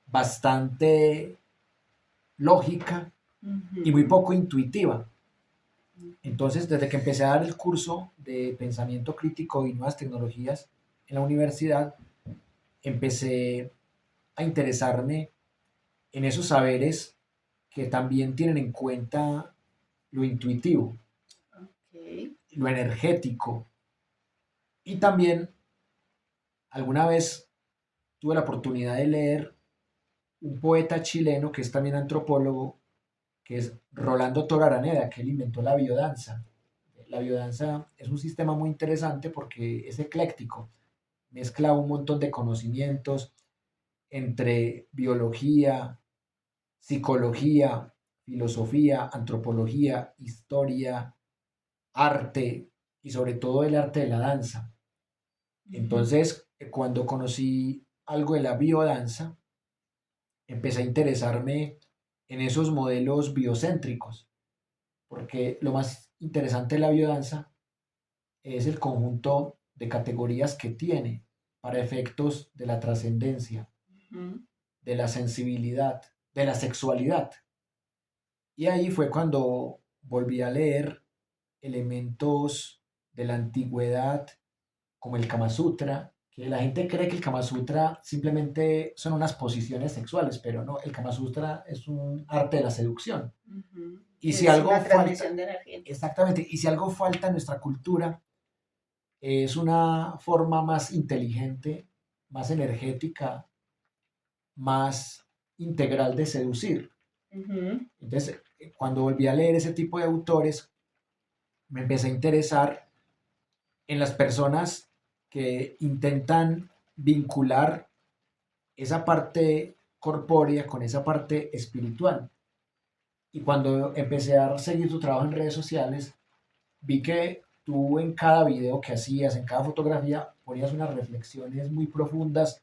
bastante lógica y muy Ujú. poco intuitiva. Entonces, desde que empecé a dar el curso de pensamiento crítico y nuevas tecnologías en la universidad, empecé a interesarme en esos saberes que también tienen en cuenta lo intuitivo, Ok. lo energético. Y también alguna vez tuve la oportunidad de leer un poeta chileno que es también antropólogo, que es Rolando Toro Araneda, que él inventó la biodanza. La biodanza es un sistema muy interesante porque es ecléctico, mezcla un montón de conocimientos entre biología, psicología, filosofía, antropología, historia, arte y sobre todo el arte de la danza. Ujú. Entonces, cuando conocí algo de la biodanza, empecé a interesarme en esos modelos biocéntricos, porque lo más interesante de la biodanza es el conjunto de categorías que tiene para efectos de la trascendencia, Ujú. de la sensibilidad, de la sexualidad. Y ahí fue cuando volví a leer elementos de la antigüedad, como el Kama Sutra, que la gente cree que el Kama Sutra simplemente son unas posiciones sexuales, pero no, el Kama Sutra es un arte de la seducción. Ujú. Y Que si es algo una falta, transmisión de energía. exactamente, y si algo falta en nuestra cultura, es una forma más inteligente, más energética, más integral de seducir. Ujú. Entonces, cuando volví a leer ese tipo de autores, me empecé a interesar en las personas que intentan vincular esa parte corpórea con esa parte espiritual. Y cuando empecé a seguir tu trabajo en redes sociales, vi que tú en cada video que hacías, en cada fotografía, ponías unas reflexiones muy profundas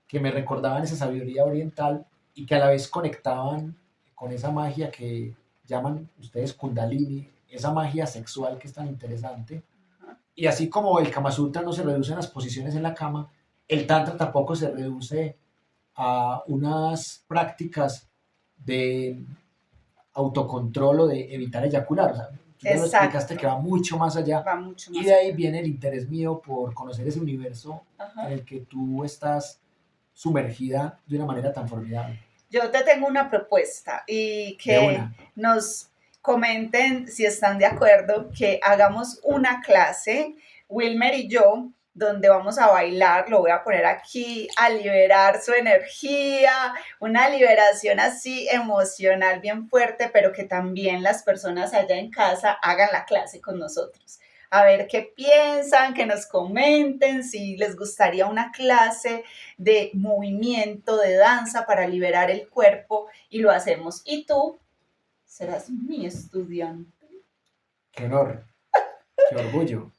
que me recordaban esa sabiduría oriental y que a la vez conectaban con esa magia que llaman ustedes Kundalini, esa magia sexual que es tan interesante. Ajá. Y así como el Kama Sutra no se reduce a las posiciones en la cama, el Tantra tampoco se reduce a unas prácticas de autocontrol o de evitar eyacular. O sea, tú ya lo explicaste que Exacto. va mucho más allá. Va mucho Y más de ahí allá. viene el interés mío por conocer ese universo en Ajá. el que tú estás sumergida de una manera tan formidable. Yo te tengo una propuesta y De que una. nos comenten si están de acuerdo que hagamos una clase, Wilmer y yo, donde vamos a bailar, lo voy a poner aquí, a liberar su energía, una liberación así emocional bien fuerte, pero que también las personas allá en casa hagan la clase con nosotros. a ver qué piensan, que nos comenten si les gustaría una clase de movimiento, de danza para liberar el cuerpo y lo hacemos. Y tú serás mi estudiante. Qué honor, qué orgullo.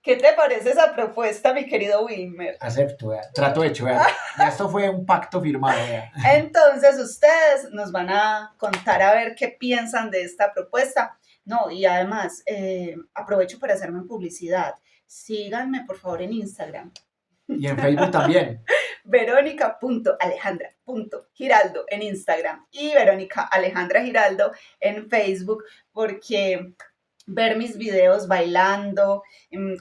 ¿Qué te parece esa propuesta, mi querido Wilmer? Acepto, vea. Trato hecho, vea. Ya esto fue un pacto firmado, vea. Entonces ustedes nos van a contar a ver qué piensan de esta propuesta. No, y además aprovecho para hacerme publicidad. Síganme por favor en Instagram, Y en Facebook también. verónica.alejandra.giraldo en Instagram y Verónica Alejandra Giraldo en Facebook, porque ver mis videos bailando,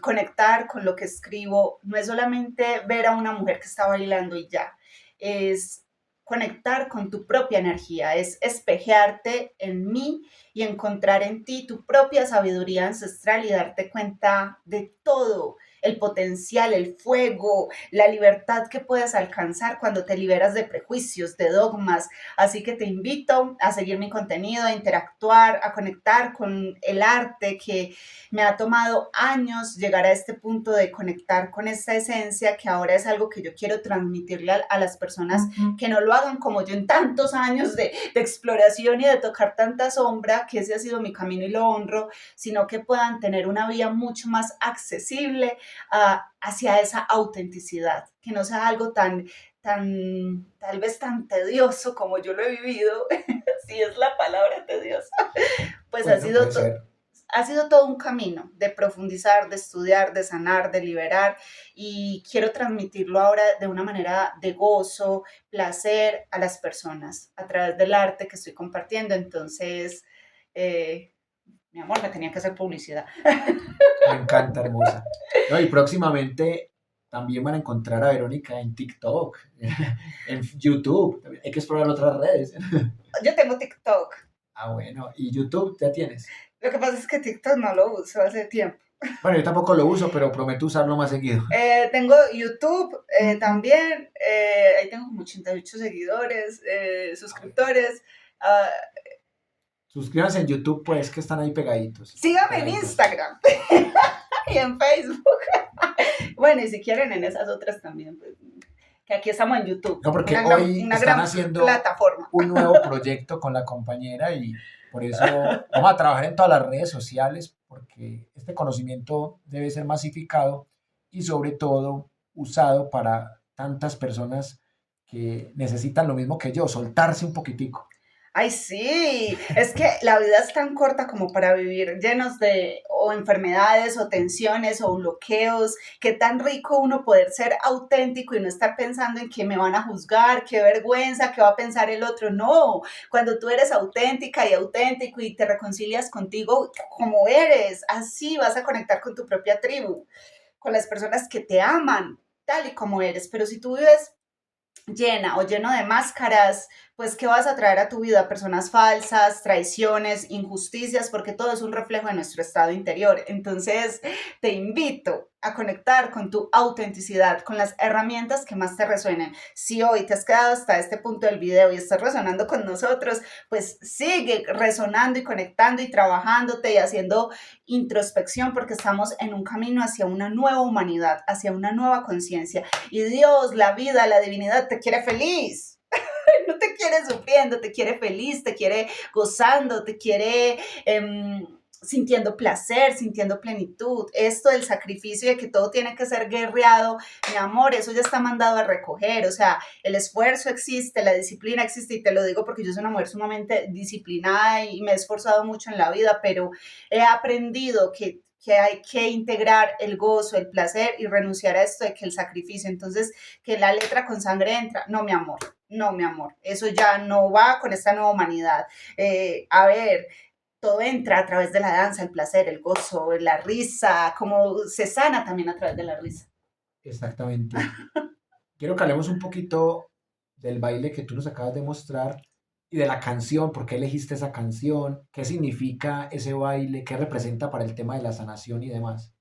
conectar con lo que escribo, no es solamente ver a una mujer que está bailando y ya, es conectar con tu propia energía, es espejearte en mí y encontrar en ti tu propia sabiduría ancestral y darte cuenta de todo el potencial, el fuego, la libertad que puedes alcanzar cuando te liberas de prejuicios, de dogmas. Así que te invito a seguir mi contenido, a interactuar, a conectar con el arte que me ha tomado años llegar a este punto de conectar con esta esencia, que ahora es algo que yo quiero transmitirle a las personas que no lo hagan como yo en tantos años de exploración y de tocar tanta sombra, que ese ha sido mi camino y lo honro, sino que puedan tener una vía mucho más accesible hacia esa autenticidad, que no sea algo tal vez tan tedioso como yo lo he vivido, si es la palabra tediosa, pues Bueno, puede ser. ha sido todo un camino de profundizar, de estudiar, de sanar, de liberar, y quiero transmitirlo ahora de una manera de gozo, placer a las personas a través del arte que estoy compartiendo. Entonces, mi amor, me tenía que hacer publicidad. Me encanta, hermosa. No, y próximamente también van a encontrar a Verónica en TikTok, en YouTube. Hay que explorar otras redes. Yo tengo TikTok. Ah, bueno. ¿Y YouTube ya tienes? Lo que pasa es que TikTok no lo uso hace tiempo. Bueno, yo tampoco lo uso, pero prometo usarlo más seguido. Tengo YouTube también. Ahí tengo como 88 seguidores, suscriptores. Suscríbanse en YouTube, pues, que están ahí pegaditos. Síganme en Pegaditos. Instagram y en Facebook. Bueno, y si quieren en esas otras también, pues, que aquí estamos en YouTube. No, porque una hoy una están gran haciendo plataforma. un nuevo proyecto con la compañera y por eso vamos a trabajar en todas las redes sociales porque este conocimiento debe ser masificado y sobre todo usado para tantas personas que necesitan lo mismo que yo, soltarse un poquitico. Ay, sí, es que la vida es tan corta como para vivir llenos de o enfermedades o tensiones o bloqueos. Qué tan rico uno poder ser auténtico y no estar pensando en que me van a juzgar, qué vergüenza, qué va a pensar el otro. No, cuando tú eres auténtica y auténtico y te reconcilias contigo como eres, así vas a conectar con tu propia tribu, con las personas que te aman tal y como eres. Pero si tú vives llena o lleno de máscaras, pues ¿qué vas a traer a tu vida? Personas falsas, traiciones, injusticias, porque todo es un reflejo de nuestro estado interior. Entonces, te invito a conectar con tu autenticidad, con las herramientas que más te resuenen. Si hoy te has quedado hasta este punto del video y estás resonando con nosotros, pues sigue resonando y conectando y trabajándote y haciendo introspección, porque estamos en un camino hacia una nueva humanidad, hacia una nueva conciencia. Y Dios, la vida, la divinidad te quiere feliz. No te quiere sufriendo, te quiere feliz, te quiere gozando, te quiere sintiendo placer, sintiendo plenitud. Esto del sacrificio de que todo tiene que ser guerreado, mi amor, eso ya está mandado a recoger. O sea, el esfuerzo existe, la disciplina existe, y te lo digo porque yo soy una mujer sumamente disciplinada y me he esforzado mucho en la vida, pero he aprendido que hay que integrar el gozo, el placer y renunciar a esto de que el sacrificio, entonces que la letra con sangre entra. No, mi amor, no, mi amor, eso ya no va con esta nueva humanidad. A ver, todo entra a través de la danza, el placer, el gozo, la risa, como se sana también a través de la risa. Exactamente. Quiero que hablemos un poquito del baile que tú nos acabas de mostrar y de la canción, por qué elegiste esa canción, qué significa ese baile, qué representa para el tema de la sanación y demás.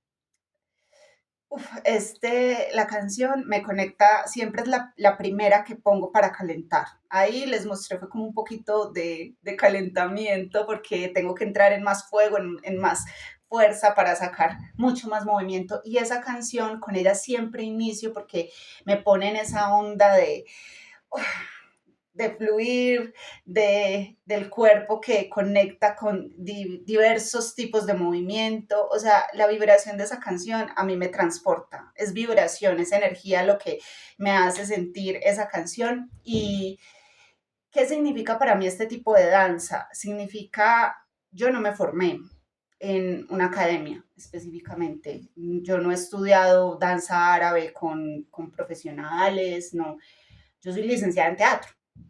La canción me conecta, siempre es la primera que pongo para calentar. Ahí les mostré, fue como un poquito de calentamiento porque tengo que entrar en más fuego, en más fuerza para sacar mucho más movimiento. Y esa canción, con ella siempre inicio porque me pone en esa onda de fluir, del cuerpo que conecta con diversos tipos de movimiento. O sea, la vibración de esa canción a mí me transporta. Es vibración, es energía lo que me hace sentir esa canción. ¿Y qué significa para mí este tipo de danza? Significa, yo no me formé en una academia específicamente. Yo no he estudiado danza árabe con profesionales, no. Yo soy licenciada en teatro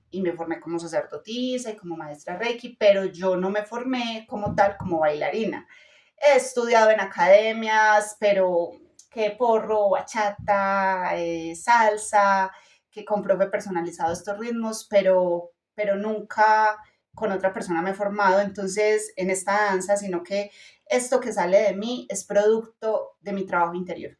y me formé como sacerdotisa y como maestra Reiki, pero yo no me formé como tal, como bailarina. He estudiado en academias, pero que porro, bachata, salsa, que con profe personalizado estos ritmos, pero nunca con otra persona me he formado entonces en esta danza, sino que esto que sale de mí es producto de mi trabajo interior,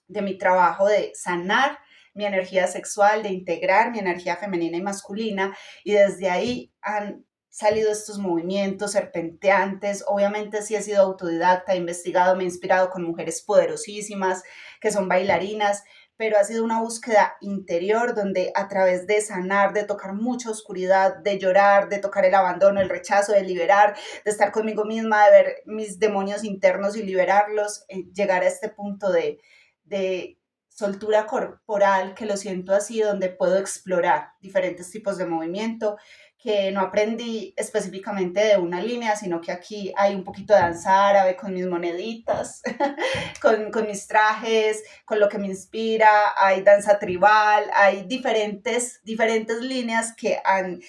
de mi trabajo de sanar mi energía sexual, de integrar mi energía femenina y masculina, y desde ahí han salido estos movimientos serpenteantes. Obviamente sí he sido autodidacta, he investigado, me he inspirado con mujeres poderosísimas que son bailarinas, pero ha sido una búsqueda interior donde a través de sanar, de tocar mucha oscuridad, de llorar, de tocar el abandono, el rechazo, de liberar, de estar conmigo misma, de ver mis demonios internos y liberarlos, llegar a este punto de soltura corporal, que lo siento así, donde puedo explorar diferentes tipos de movimiento, que no aprendí específicamente de una línea, sino que aquí hay un poquito de danza árabe con mis moneditas, con mis trajes, con lo que me inspira, hay danza tribal, hay diferentes líneas que han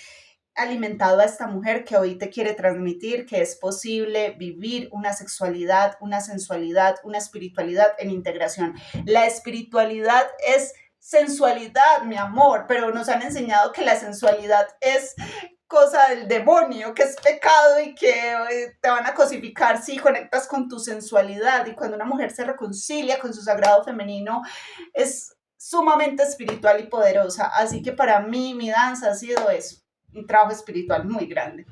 alimentado a esta mujer que hoy te quiere transmitir que es posible vivir una sexualidad, una sensualidad, una espiritualidad en integración. La espiritualidad es sensualidad, mi amor, pero nos han enseñado que la sensualidad es cosa del demonio, que es pecado y que te van a cosificar si conectas con tu sensualidad. Y cuando una mujer se reconcilia con su sagrado femenino, es sumamente espiritual y poderosa. Así que para mí mi danza ha sido eso, un trabajo espiritual muy grande.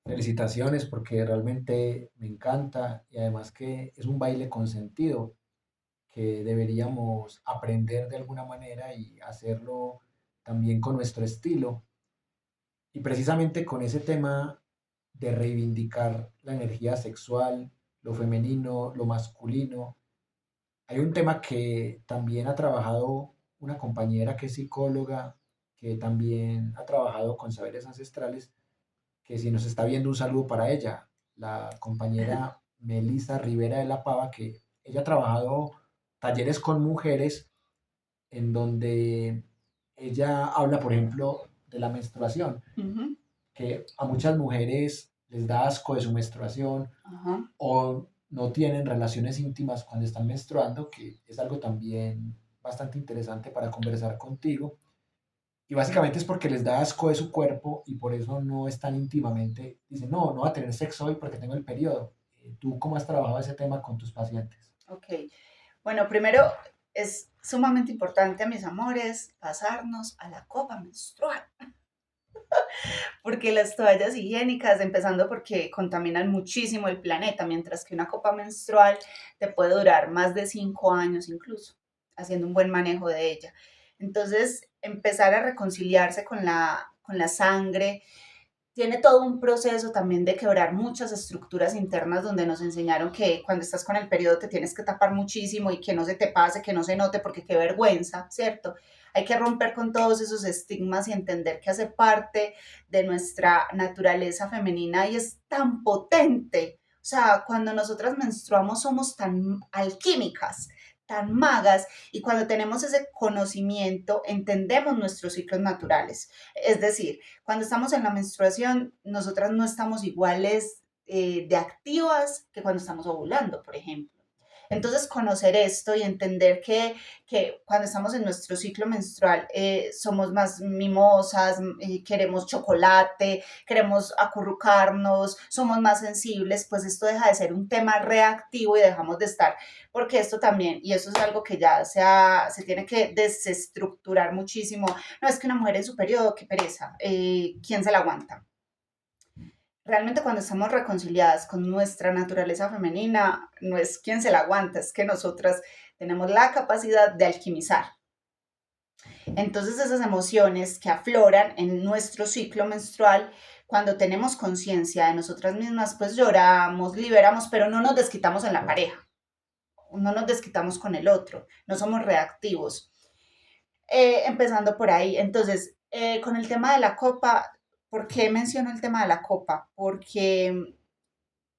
Felicitaciones porque realmente me encanta y además que es un baile con sentido que deberíamos aprender de alguna manera y hacerlo también con nuestro estilo. Y precisamente con ese tema de reivindicar la energía sexual, lo femenino, lo masculino, hay un tema que también ha trabajado una compañera que es psicóloga, que también ha trabajado con saberes ancestrales, que si nos está viendo un saludo para ella, la compañera Melissa Rivera de la Pava, que ella ha trabajado talleres con mujeres en donde ella habla, por ejemplo, de la menstruación, Uh -huh. que a muchas mujeres les da asco de su menstruación Uh -huh. o no tienen relaciones íntimas cuando están menstruando, que es algo también bastante interesante para conversar contigo. Y básicamente es porque les da asco de su cuerpo y por eso no están íntimamente, dicen, no, no va a tener sexo hoy porque tengo el periodo. ¿Tú cómo has trabajado ese tema con tus pacientes? Ok, bueno, primero es sumamente importante, mis amores, pasarnos a la copa menstrual, porque las toallas higiénicas, empezando porque contaminan muchísimo el planeta, mientras que una copa menstrual te puede durar más de 5 años incluso, haciendo un buen manejo de ella. Entonces, empezar a reconciliarse con la sangre, tiene todo un proceso también de quebrar muchas estructuras internas donde nos enseñaron que cuando estás con el periodo te tienes que tapar muchísimo y que no se te pase, que no se note, porque qué vergüenza, ¿cierto? Hay que romper con todos esos estigmas y entender que hace parte de nuestra naturaleza femenina y es tan potente. O sea, cuando nosotras menstruamos somos tan alquímicas, tan magas, y cuando tenemos ese conocimiento entendemos nuestros ciclos naturales. Es decir, cuando estamos en la menstruación, nosotras no estamos iguales de activas que cuando estamos ovulando, por ejemplo. Entonces, conocer esto y entender que cuando estamos en nuestro ciclo menstrual somos más mimosas, queremos chocolate, queremos acurrucarnos, somos más sensibles, pues esto deja de ser un tema reactivo y dejamos de estar, porque esto también, y eso es algo que ya se tiene que desestructurar muchísimo. No es que una mujer en su periodo, qué pereza, ¿quién se la aguanta? realmente cuando estamos reconciliadas con nuestra naturaleza femenina, no es quien se la aguanta, es que nosotras tenemos la capacidad de alquimizar. Entonces esas emociones que afloran en nuestro ciclo menstrual, cuando tenemos conciencia de nosotras mismas, pues lloramos, liberamos, pero no nos desquitamos en la pareja, no nos desquitamos con el otro, no somos reactivos. Empezando por ahí, entonces, con el tema de la copa, ¿por qué menciono el tema de la copa? Porque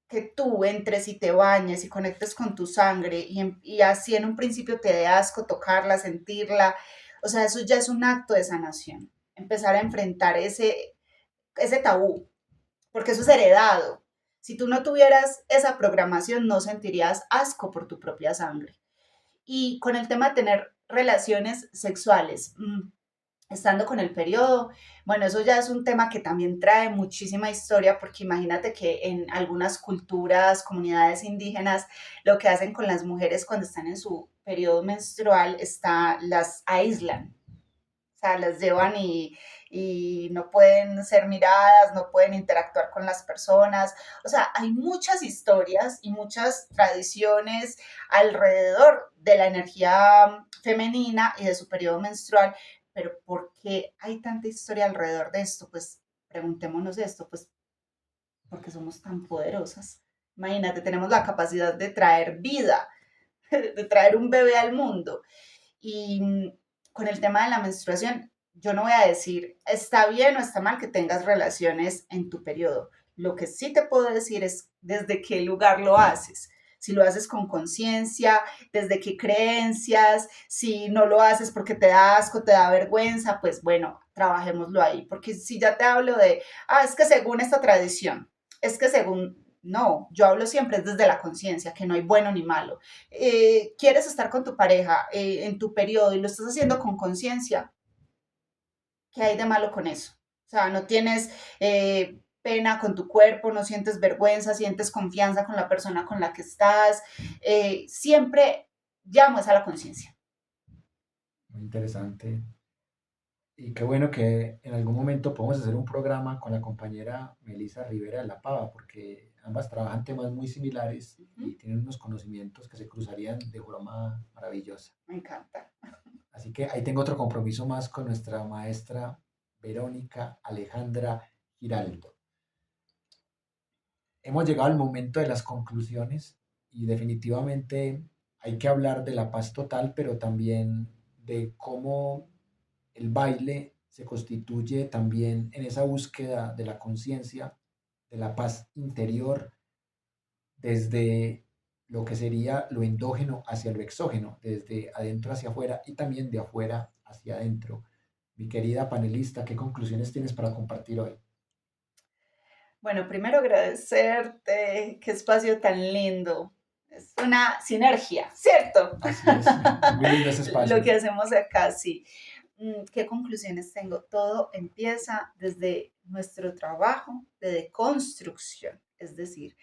que tú entres y te bañes y conectes con tu sangre y así en un principio te dé asco tocarla, sentirla, o sea, eso ya es un acto de sanación. Empezar a enfrentar ese tabú, porque eso es heredado. Si tú no tuvieras esa programación, no sentirías asco por tu propia sangre. Y con el tema de tener relaciones sexuales, estando con el periodo, bueno, eso ya es un tema que también trae muchísima historia, porque imagínate que en algunas culturas, comunidades indígenas, lo que hacen con las mujeres cuando están en su periodo menstrual, las aíslan, o sea, las llevan y no pueden ser miradas, no pueden interactuar con las personas. O sea, hay muchas historias y muchas tradiciones alrededor de la energía femenina y de su periodo menstrual, pero ¿por qué hay tanta historia alrededor de esto? Pues preguntémonos esto, pues porque somos tan poderosas. Imagínate, tenemos la capacidad de traer vida, de traer un bebé al mundo. Y con el tema de la menstruación, yo no voy a decir está bien o está mal que tengas relaciones en tu periodo. Lo que sí te puedo decir es desde qué lugar lo haces. Si lo haces con conciencia, desde qué creencias, si no lo haces porque te da asco, te da vergüenza, pues bueno, trabajémoslo ahí. Porque si ya te hablo de, es que según esta tradición, es que según, no, yo hablo siempre desde la conciencia, que no hay bueno ni malo. Quieres estar con tu pareja en tu periodo y lo estás haciendo con conciencia, ¿qué hay de malo con eso? O sea, no tienes pena con tu cuerpo, no sientes vergüenza, sientes confianza con la persona con la que estás. Siempre llamo a la conciencia. Muy interesante. Y qué bueno que en algún momento podemos hacer un programa con la compañera Melissa Rivera de La Pava, porque ambas trabajan temas muy similares y tienen unos conocimientos que se cruzarían de forma maravillosa. Me encanta. Así que ahí tengo otro compromiso más con nuestra maestra Verónica Alejandra Giraldo. Hemos llegado al momento de las conclusiones y definitivamente hay que hablar de la paz total, pero también de cómo el baile se constituye también en esa búsqueda de la conciencia, de la paz interior, desde lo que sería lo endógeno hacia lo exógeno, desde adentro hacia afuera y también de afuera hacia adentro. Mi querida panelista, ¿qué conclusiones tienes para compartir hoy? Bueno, primero agradecerte, qué espacio tan lindo. Es una sinergia, ¿cierto? Así es, muy lindo ese Lo espacio. que hacemos acá, sí. ¿Qué conclusiones tengo? Todo empieza desde nuestro trabajo de deconstrucción, es decir,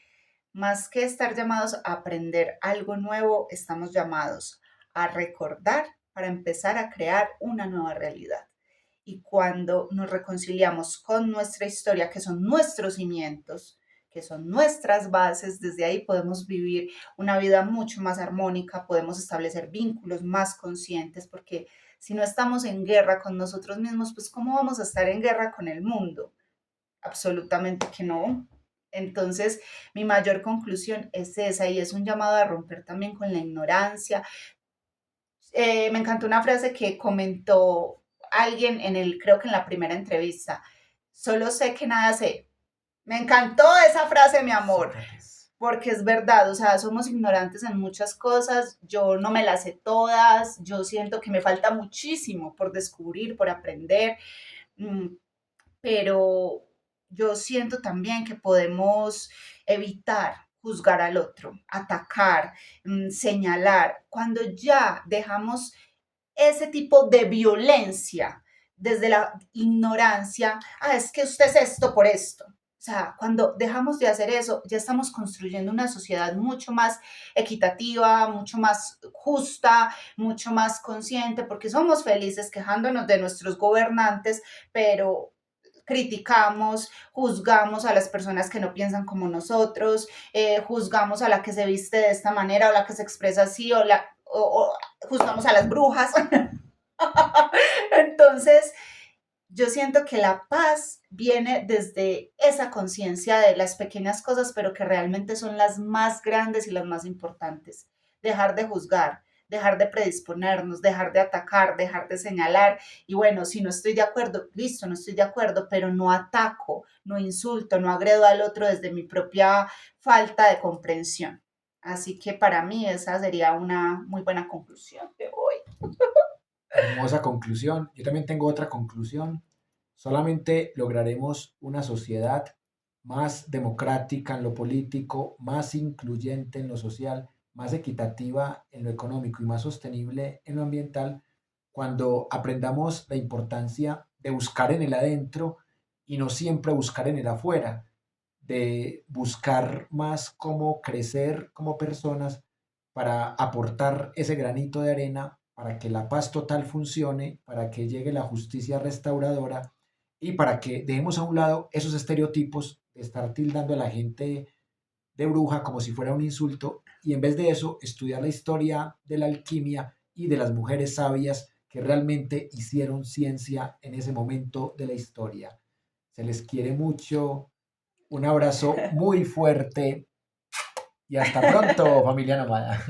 más que estar llamados a aprender algo nuevo, estamos llamados a recordar para empezar a crear una nueva realidad. Y cuando nos reconciliamos con nuestra historia, que son nuestros cimientos, que son nuestras bases, desde ahí podemos vivir una vida mucho más armónica, podemos establecer vínculos más conscientes, porque si no estamos en guerra con nosotros mismos, pues ¿cómo vamos a estar en guerra con el mundo? Absolutamente que no. Entonces, mi mayor conclusión es esa y es un llamado a romper también con la ignorancia. Me encantó una frase que comentó alguien creo que en la primera entrevista. Solo sé que nada sé. Me encantó esa frase, mi amor, Sócrates. porque es verdad, o sea, somos ignorantes en muchas cosas, yo no me las sé todas, yo siento que me falta muchísimo por descubrir, por aprender, mm, pero yo siento también que podemos evitar juzgar al otro, atacar, señalar, cuando ya dejamos ese tipo de violencia desde la ignorancia, es que usted es esto por esto. O sea, cuando dejamos de hacer eso, ya estamos construyendo una sociedad mucho más equitativa, mucho más justa, mucho más consciente, porque somos felices quejándonos de nuestros gobernantes, pero criticamos, juzgamos a las personas que no piensan como nosotros, juzgamos a la que se viste de esta manera o la que se expresa así, o juzgamos a las brujas. Entonces, yo siento que la paz viene desde esa conciencia de las pequeñas cosas, pero que realmente son las más grandes y las más importantes. Dejar de juzgar, dejar de predisponernos, dejar de atacar, dejar de señalar. Y bueno, si no estoy de acuerdo, listo, no estoy de acuerdo, pero no ataco, no insulto, no agredo al otro desde mi propia falta de comprensión. Así que para mí esa sería una muy buena conclusión de hoy. Hermosa conclusión. Yo también tengo otra conclusión. Solamente lograremos una sociedad más democrática en lo político, más incluyente en lo social, más equitativa en lo económico y más sostenible en lo ambiental cuando aprendamos la importancia de buscar en el adentro y no siempre buscar en el afuera, de buscar más cómo crecer como personas para aportar ese granito de arena para que la paz total funcione, para que llegue la justicia restauradora y para que dejemos a un lado esos estereotipos de estar tildando a la gente de bruja como si fuera un insulto y en vez de eso estudiar la historia de la alquimia y de las mujeres sabias que realmente hicieron ciencia en ese momento de la historia. Se les quiere mucho, un abrazo muy fuerte y hasta pronto, familia nómada.